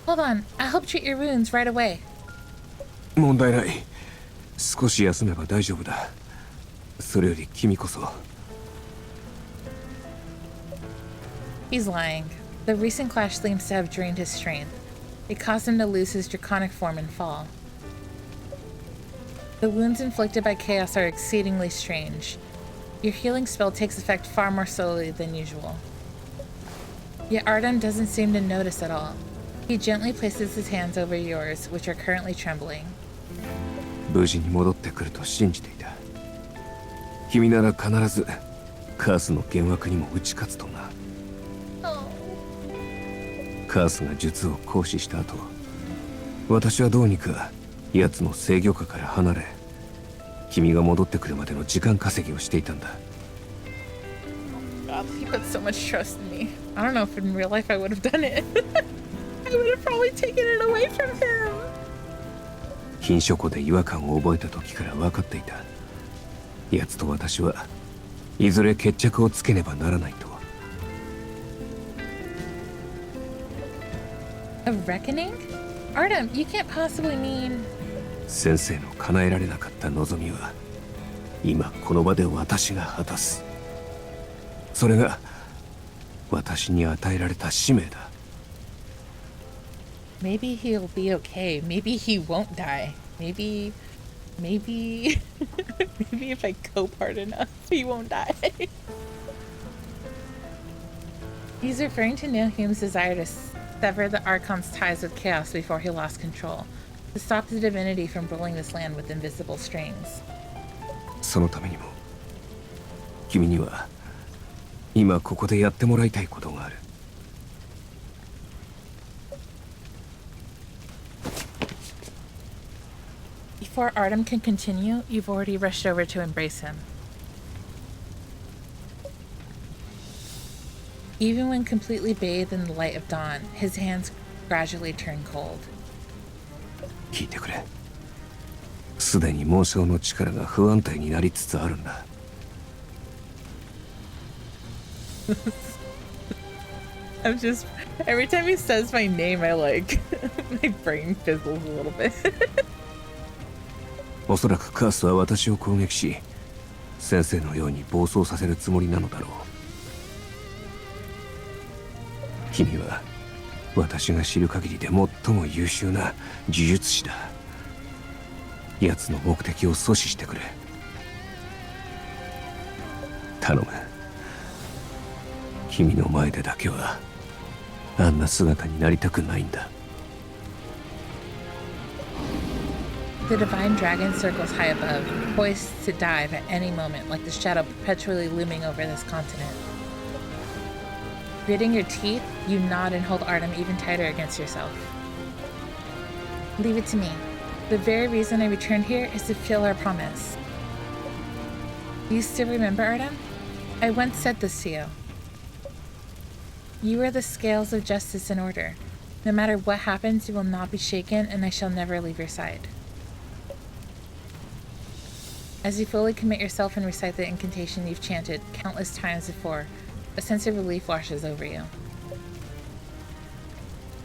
A: Hold on, I'll help treat your wounds right away.
B: 問題ない。少し休めば大丈夫だ。それより君こそ。
A: He's lying. The recent clash seems to have drained his strength. It caused him to lose his draconic form and fall. The wounds inflicted by Chaos are exceedingly strange. Your healing spell takes effect far more slowly than usual. Yet Artem doesn't seem to notice at all. He gently places his hands over yours, which are currently trembling.
B: 無事に戻ってくると信じていた。君なら必ずカースの幻惑にも打ち勝つとな。カースが術を行使した後、私はどうにか奴の制御下から離れ、君が戻ってくるまでの時間稼ぎをしていたんだ。
A: God, he put so much trust in me. I don't know if in real life I would have done it. I would have probably taken it away from him.
B: 禁書庫で違和感を覚えた時から分かっていた。奴と私はいずれ決着をつけねばならないと。
A: A reckoning? Artem, you can't possibly mean...
B: 先生の叶えられなかった望みは今この場で私が果たす。それが私に与えられた使命だ。
A: Maybe he'll be okay. Maybe he won't die. Maybe if I cope hard enough, he won't die. He's referring to Nilhum's desire to sever the Archon's ties with Chaos before he lost control, to stop the divinity from ruling this land with invisible strings.
B: そのためにも君には今ここでやってもらいたいことがある。
A: Before Artem can continue, you've already rushed over to embrace him. Even when completely bathed in the light of dawn, his hands gradually turn cold.
B: 聞いてくれ。すでに紋章の力が不安定になりつつあるんだ。
A: I'm just... Every time he says my name, I like... my brain fizzles a little bit.
B: おそらくカースは私を攻撃し、先生のように暴走させるつもりなのだろう。君は私が知る限りで最も優秀な呪術師だ。奴の目的を阻止してくれ。頼む。君の前でだけはあんな姿になりたくないんだ。
A: The divine dragon circles high above, poised to dive at any moment like the shadow perpetually looming over this continent. Gritting your teeth, you nod and hold Artem even tighter against yourself. Leave it to me. The very reason I returned here is to fulfill our promise. Do you still remember, Artem? I once said this to you. You are the scales of justice and order. No matter what happens, you will not be shaken, and I shall never leave your side. As you fully commit yourself and recite the incantation you've chanted countless times before, a sense of relief washes over you.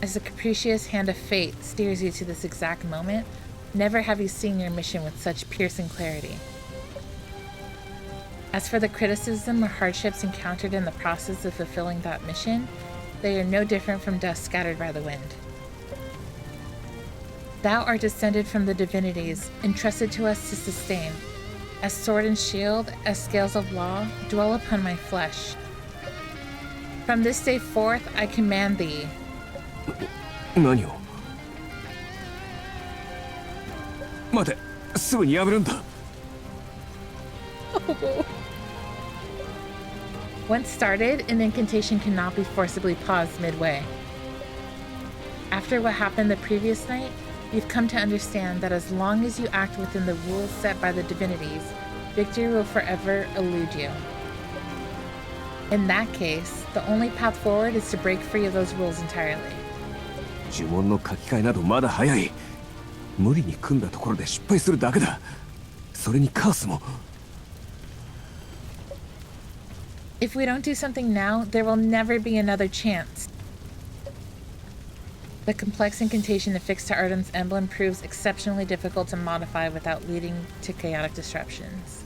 A: As the capricious hand of fate steers you to this exact moment, never have you seen your mission with such piercing clarity. As for the criticism or hardships encountered in the process of fulfilling that mission, they are no different from dust scattered by the wind. Thou art descended from the divinities, entrusted to us to sustain. As sword and shield, as scales of law, dwell upon my flesh. From this day forth, I command thee.
B: 何を？待て、すぐにやめるんだ。
A: Once started, an incantation cannot be forcibly paused midway. After what happened the previous night, you've come to understand that as long as you act within the rules set by the divinities, victory will forever elude you. In that case, the only path forward is to break free of those rules entirely.
B: 呪文の書き換えなどまだ早い。無理に組んだところで失敗するだけだ。それにカースも。
A: If we don't do something now, there will never be another chance. The complex incantation affixed to Artem's emblem proves exceptionally difficult to modify without leading to chaotic disruptions.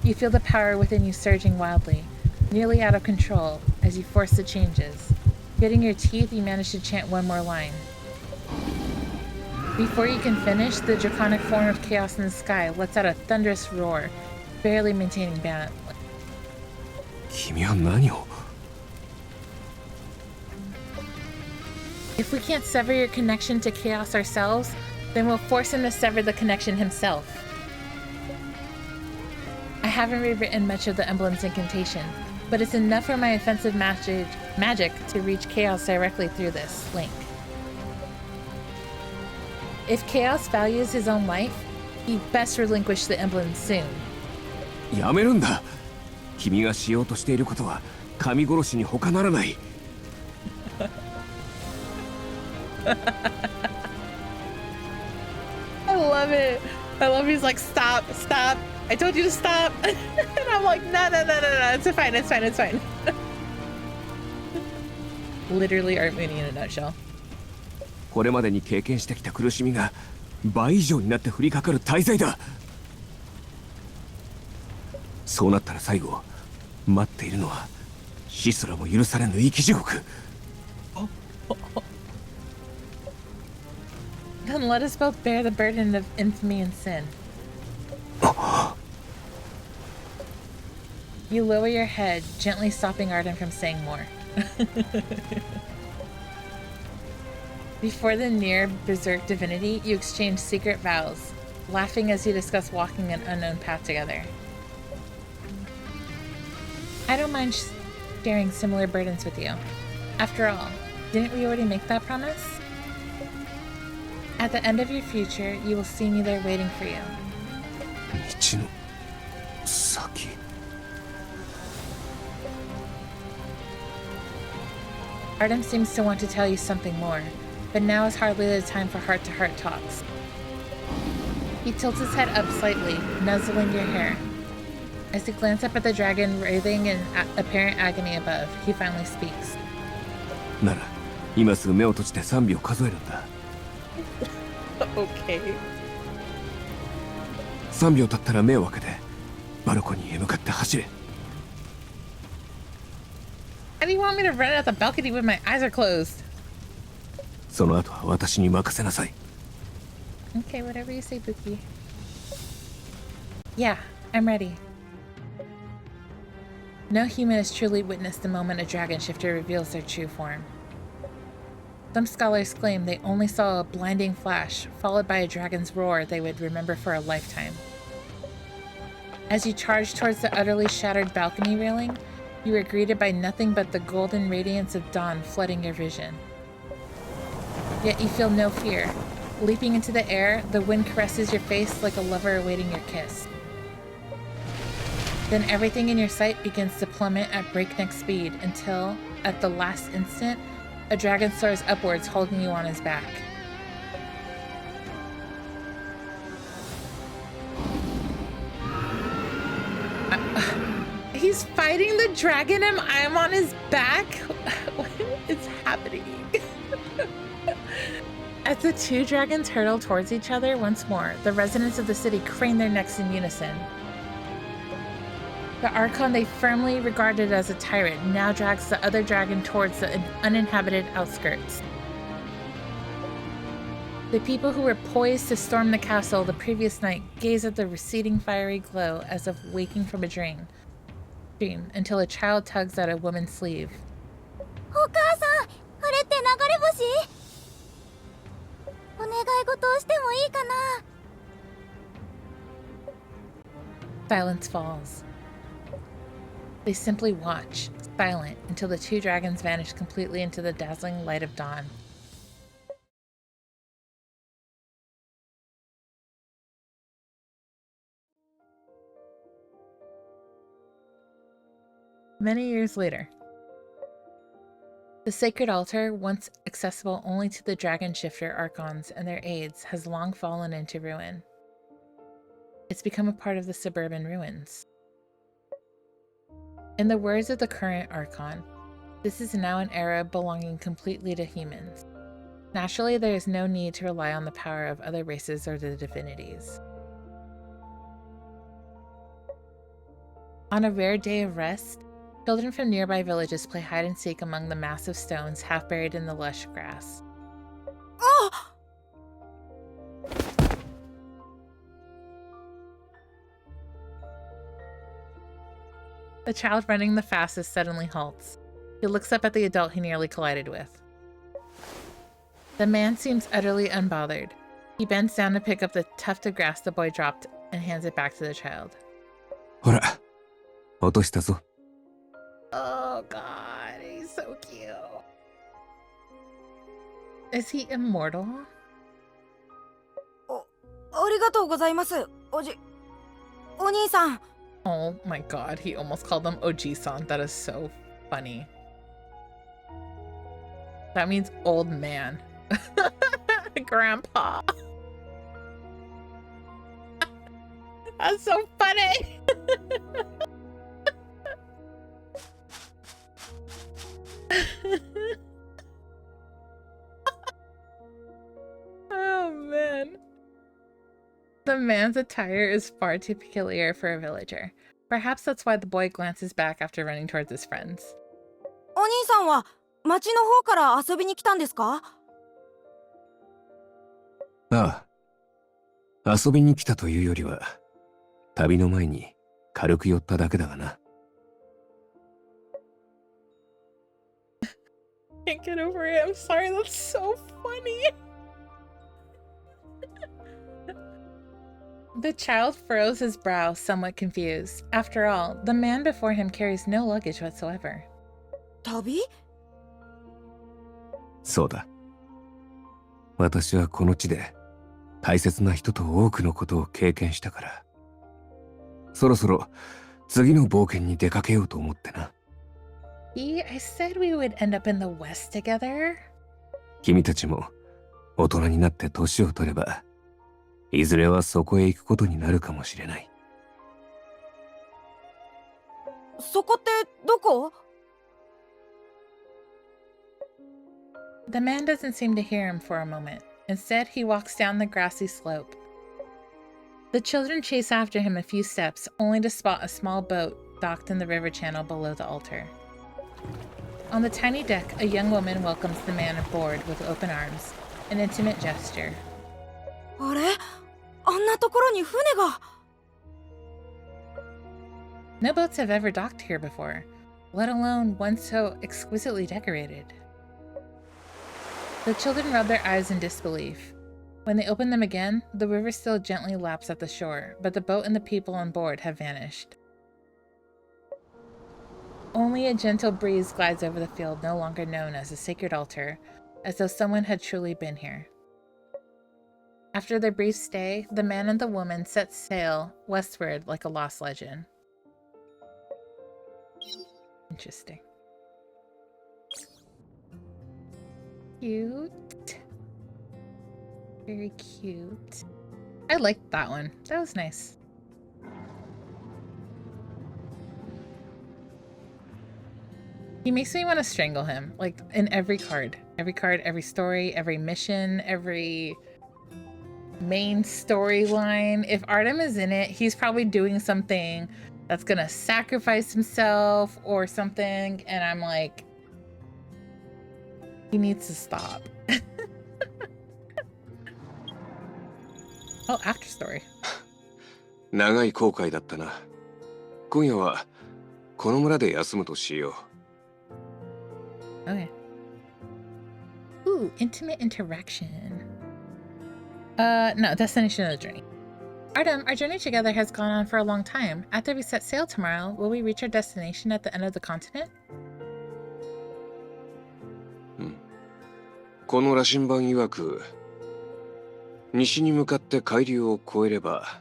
A: You feel the power within you surging wildly, nearly out of control, as you force the changes. Gritting your teeth, you manage to chant one more line. Before you can finish, the draconic form of chaos in the sky lets out a thunderous roar, barely maintaining balance.
B: 君は何を?
A: If we can't sever your connection to chaos ourselves, then we'll force him to sever the connection himself. I haven't rewritten much of the emblem's incantation, but it's enough for my offensive magic to reach chaos directly through this link. If chaos values his own life, he'd best relinquish the emblem soon.
B: やめるんだ。君がしようとしていることは神殺しに他ならない。
A: I love it. I love he's like, stop. I told you to stop. And I'm like, no. It's fine. Literally Art Mooney in a nutshell.
B: これまでに経験してきた苦しみが倍以上になって降りかかる大罪だ。そうなったら最後、待っているのは死すらも許されぬ生き地獄。
A: Then let us both bear the burden of infamy and sin. You lower your head, gently stopping Artem from saying more. Before the near berserk divinity, you exchange secret vows, laughing as you discuss walking an unknown path together. I don't mind sharing similar burdens with you. After all, didn't we already make that promise? At the end of your future, you will see me there waiting for you.
B: 道の先。
A: Artem seems to want to tell you something more, but now is hardly the time for heart-to-heart talks. He tilts his head up slightly, nuzzling your hair. As you glance up at the dragon writhing in apparent agony above, he finally speaks.
B: なら、今すぐ目を閉じて3秒数えるんだ。
A: Okay.
B: 3秒経ったら目を開けて、バルコニーへ向かって走れ。
A: How do you want me to run out the balcony when my eyes are closed?
B: その後は私に任せなさい。
A: Okay, whatever you say, Buki. Yeah, I'm ready. No human has truly witnessed the moment a dragon shifter reveals their true form. Some scholars claim they only saw a blinding flash, followed by a dragon's roar they would remember for a lifetime. As you charge towards the utterly shattered balcony railing, you are greeted by nothing but the golden radiance of dawn flooding your vision. Yet you feel no fear. Leaping into the air, the wind caresses your face like a lover awaiting your kiss. Then everything in your sight begins to plummet at breakneck speed until, at the last instant, a dragon soars upwards, holding you on his back. He's fighting the dragon and I'm on his back? What is happening? As the two dragons hurtle towards each other once more, the residents of the city crane their necks in unison. The Archon they firmly regarded as a tyrant now drags the other dragon towards the uninhabited outskirts. The people who were poised to storm the castle the previous night gaze at the receding fiery glow as if waking from a dream until a child tugs at a woman's sleeve. Silence falls. They simply watch, silent, until the two dragons vanish completely into the dazzling light of dawn. Many years later, the sacred altar, once accessible only to the dragon shifter archons and their aides, has long fallen into ruin. It's become a part of the suburban ruins. In the words of the current archon, this is now an era belonging completely to humans. Naturally, there is no need to rely on the power of other races or the divinities. On a rare day of rest, children from nearby villages play hide and seek among the massive stones half buried in the lush grass.
F: Oh!
A: The child running the fastest suddenly halts. He looks up at the adult he nearly collided with. The man seems utterly unbothered. He bends down to pick up the tuft of grass the boy dropped and hands it back to the child.
B: ほら、落としたぞ。
A: Oh god, he's so cute. Is he immortal?
F: ありがとうございます。お兄さん。
A: Oh my god, he almost called them Oji-san. That is so funny. That means old man. Grandpa. That's so funny. Oh man. The man's attire is far too peculiar for a villager. Perhaps that's why the boy glances back after running towards his friends.
F: お兄さんは町の方から遊びに来たんですか？
B: ああ、遊びに来たというよりは、旅の前に軽く寄っただけだがな。
A: Can't get over it. I'm sorry, that's so funny. The child furrows his brow, somewhat confused. After all, the man before him carries no luggage whatsoever.
F: 旅？
B: そうだ。私はこの地で大切な人と多くのことを経験したから、そろそろ次の冒険に出かけようと思ってな。
A: I said we would end up in the West together.
B: 君たちも大人になって年を取れば、いずれはそこへ行くことになるかもしれない。
F: そこってどこ？
A: The man doesn't seem to hear him for a moment. Instead, he walks down the grassy slope. The children chase after him a few steps, only to spot a small boat docked in the river channel below the altar. On the tiny deck, a young woman welcomes the man aboard with open arms, an intimate gesture.
F: あれ？あんなところに船が。
A: No boats have ever docked here before, let alone one so exquisitely decorated. The children rub their eyes in disbelief. When they open them again, the river still gently laps at the shore, but the boat and the people on board have vanished. Only a gentle breeze glides over the field no longer known as the sacred altar, as though someone had truly been here. After their brief stay, the man and the woman set sail westward like a lost legend. Interesting. Cute. Very cute. I liked that one. That was nice. He makes me want to strangle him, like in every card. Every card, every story, every mission, every main storyline. If Artem is in it, he's probably doing something that's gonna sacrifice himself or something, and I'm like, he needs to stop. Oh, after story.
B: 長い航海だったな。今夜はこの村で休むとしよう。
A: Okay. Ooh, intimate interaction. No, destination of the journey. Artem, our journey together has gone on for a long time. After we set sail tomorrow, will we reach our destination at the end of the continent?
B: この羅針盤曰く、西に向かって海流を越えれば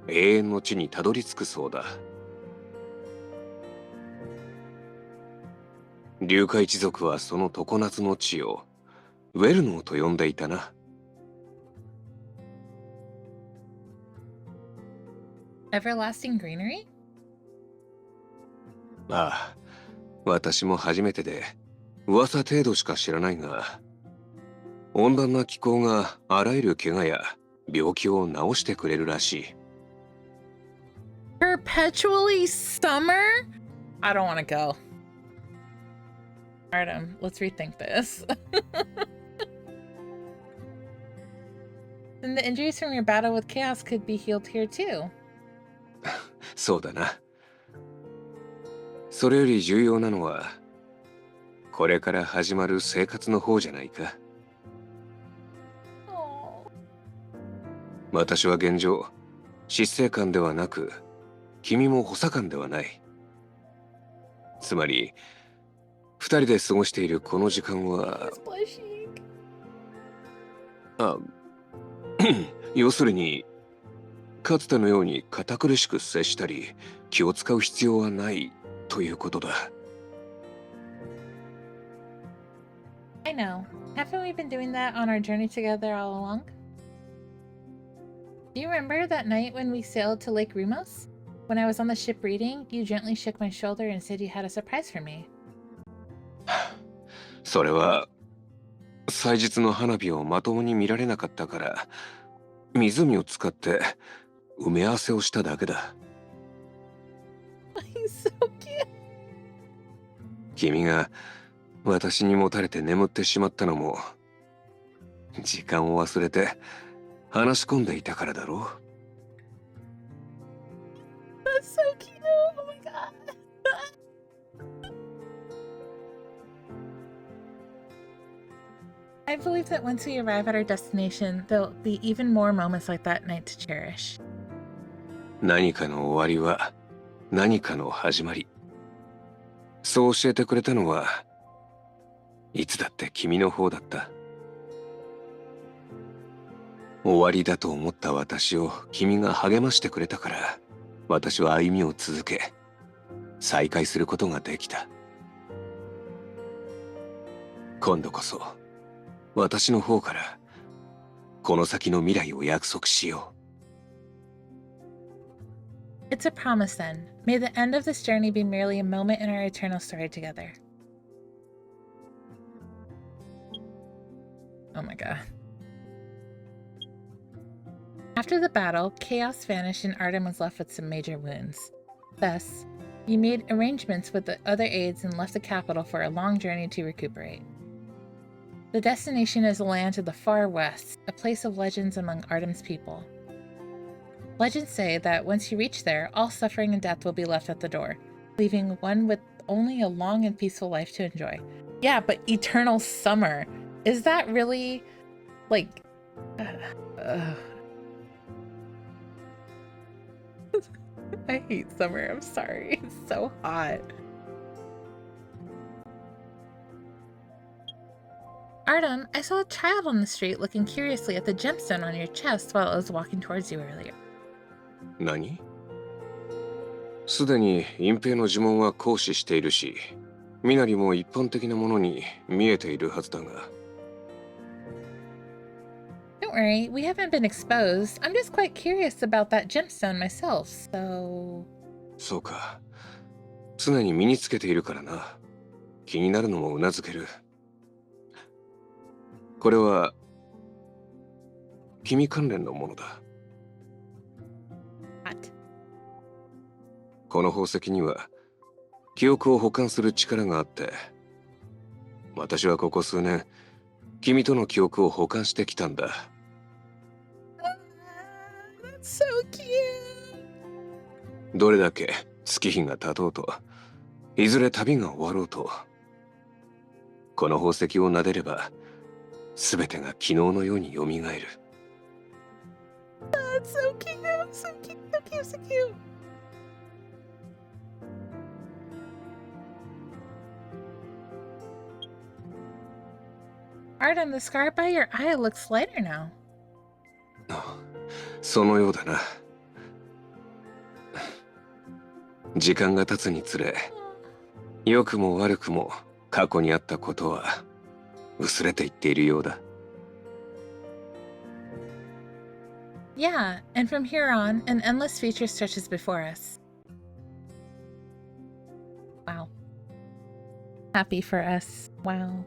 B: 永遠の地にたどり着くそうだ。龍海一族はその常夏の地をウェルノーと呼んでいたな。
A: Everlasting greenery?
B: ああ、私も初めてで噂程度しか知らないが、温暖な気候があらゆる怪我や病気を治してくれるらしい。
A: Perpetually summer? I don't want to go. Artem, let's rethink this. Then the injuries from your battle with chaos could be healed here too.
B: そうだな。それより重要なのは、これから始まる生活の方じゃないか。私は現状、執政官ではなく、君も補佐官ではない。つまり、二人で過ごしているこの時間は、要するに、かつてのように堅苦しく接したり、気を使う必要はないということだ。
A: I know. Haven't we been doing that on our journey together all along? Do you remember that night when we sailed to Lake Rumos? When I was on the ship reading, you gently shook my shoulder and said you had a surprise for me.
B: それは、祭日の花火をまともに見られなかったから、湖を使って埋め合わせをしただけだ。
A: He's so cute.
B: 君が私にもたれて眠ってしまったのも、時間を忘れて話し込んでいたからだろう。
A: That's so cute. Oh my god. I believe that once we arrive at our destination, there'll be even more moments like that night to cherish.
B: 何かの終わりは何かの始まり。そう教えてくれたのはいつだって君の方だった。終わりだと思った私を君が励ましてくれたから、私は歩みを続け、再会することができた。今度こそ、私の方から、この先の未来を約束しよ
A: う。It's a promise then. May the end of this journey be merely a moment in our eternal story together. Oh my god. After the battle, chaos vanished and Artem was left with some major wounds. Thus, you made arrangements with the other aides and left the capital for a long journey to recuperate. The destination is a land to the far west, a place of legends among Artem's people. Legends say that once you reach there, all suffering and death will be left at the door, leaving one with only a long and peaceful life to enjoy. Yeah, but eternal summer. Is that really, like... I hate summer, I'm sorry. It's so hot. Artem, I saw a child on the street looking curiously at the gemstone on your chest while I was walking towards you earlier.
B: 何？すでに隠蔽の呪文は行使しているし、身なりも一般的なものに見えているはずだが。
A: Don't worry, we haven't been exposed. I'm just quite curious about that gemstone myself, so...
B: そうか。常に身につけているからな。気になるのもうなずける。これは、君関連のものだ。
A: What?
B: この宝石には、記憶を保管する力があって、私はここ数年、君との記憶を保管してきたんだ。
A: That's so cute.
B: どれだけ月日が経とうと、いずれ旅が終わろうと、この宝石を撫でれば、すべてが昨日のようによみがえる。
A: That's so cute, so cute, so cute, so cute. Artem, the scar by your eye looks lighter now.
B: そのようだな。時間が経つにつれ、良くも悪くも過去にあったことは薄れていっているようだ。
A: Yeah, and from here on, an endless future stretches before us. Wow. Happy for us. Wow.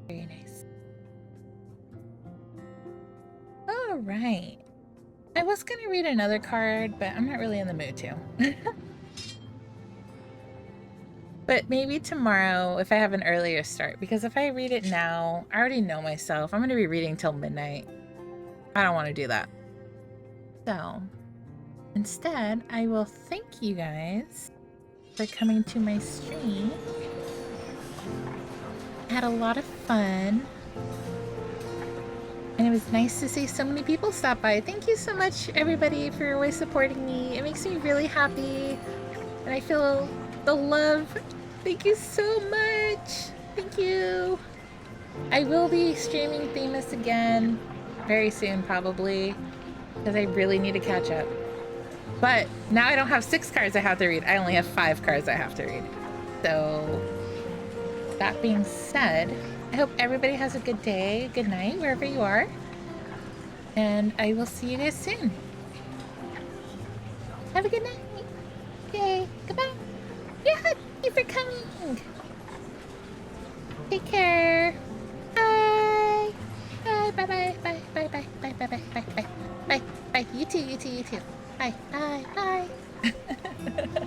A: Very nice. All right. I was gonna read another card, but I'm not really in the mood to. But maybe tomorrow if I have an earlier start, because if I read it now, I already know myself. I'm going to be reading till midnight. I don't want to do that. So, instead, I will thank you guys for coming to my stream. I had a lot of fun. And it was nice to see so many people stop by. Thank you so much, everybody, for always supporting me. It makes me really happy. And I feel the love. Thank you so much. Thank you. I will be streaming Themis again very soon, probably, because I really need to catch up. But now I don't have 6 cards I have to read. I only have 5 cards I have to read. So that being said, I hope everybody has a good day, good night, wherever you are. And I will see you guys soon. Have a good night. Yay. Goodbye. Yeah, thank you for coming. Take care. Bye. Bye. Bye. Bye. Bye. Bye. Bye. Bye. Bye. Bye. Bye. Bye. Bye. Bye. You too. You too. You too. Bye. Bye. Bye.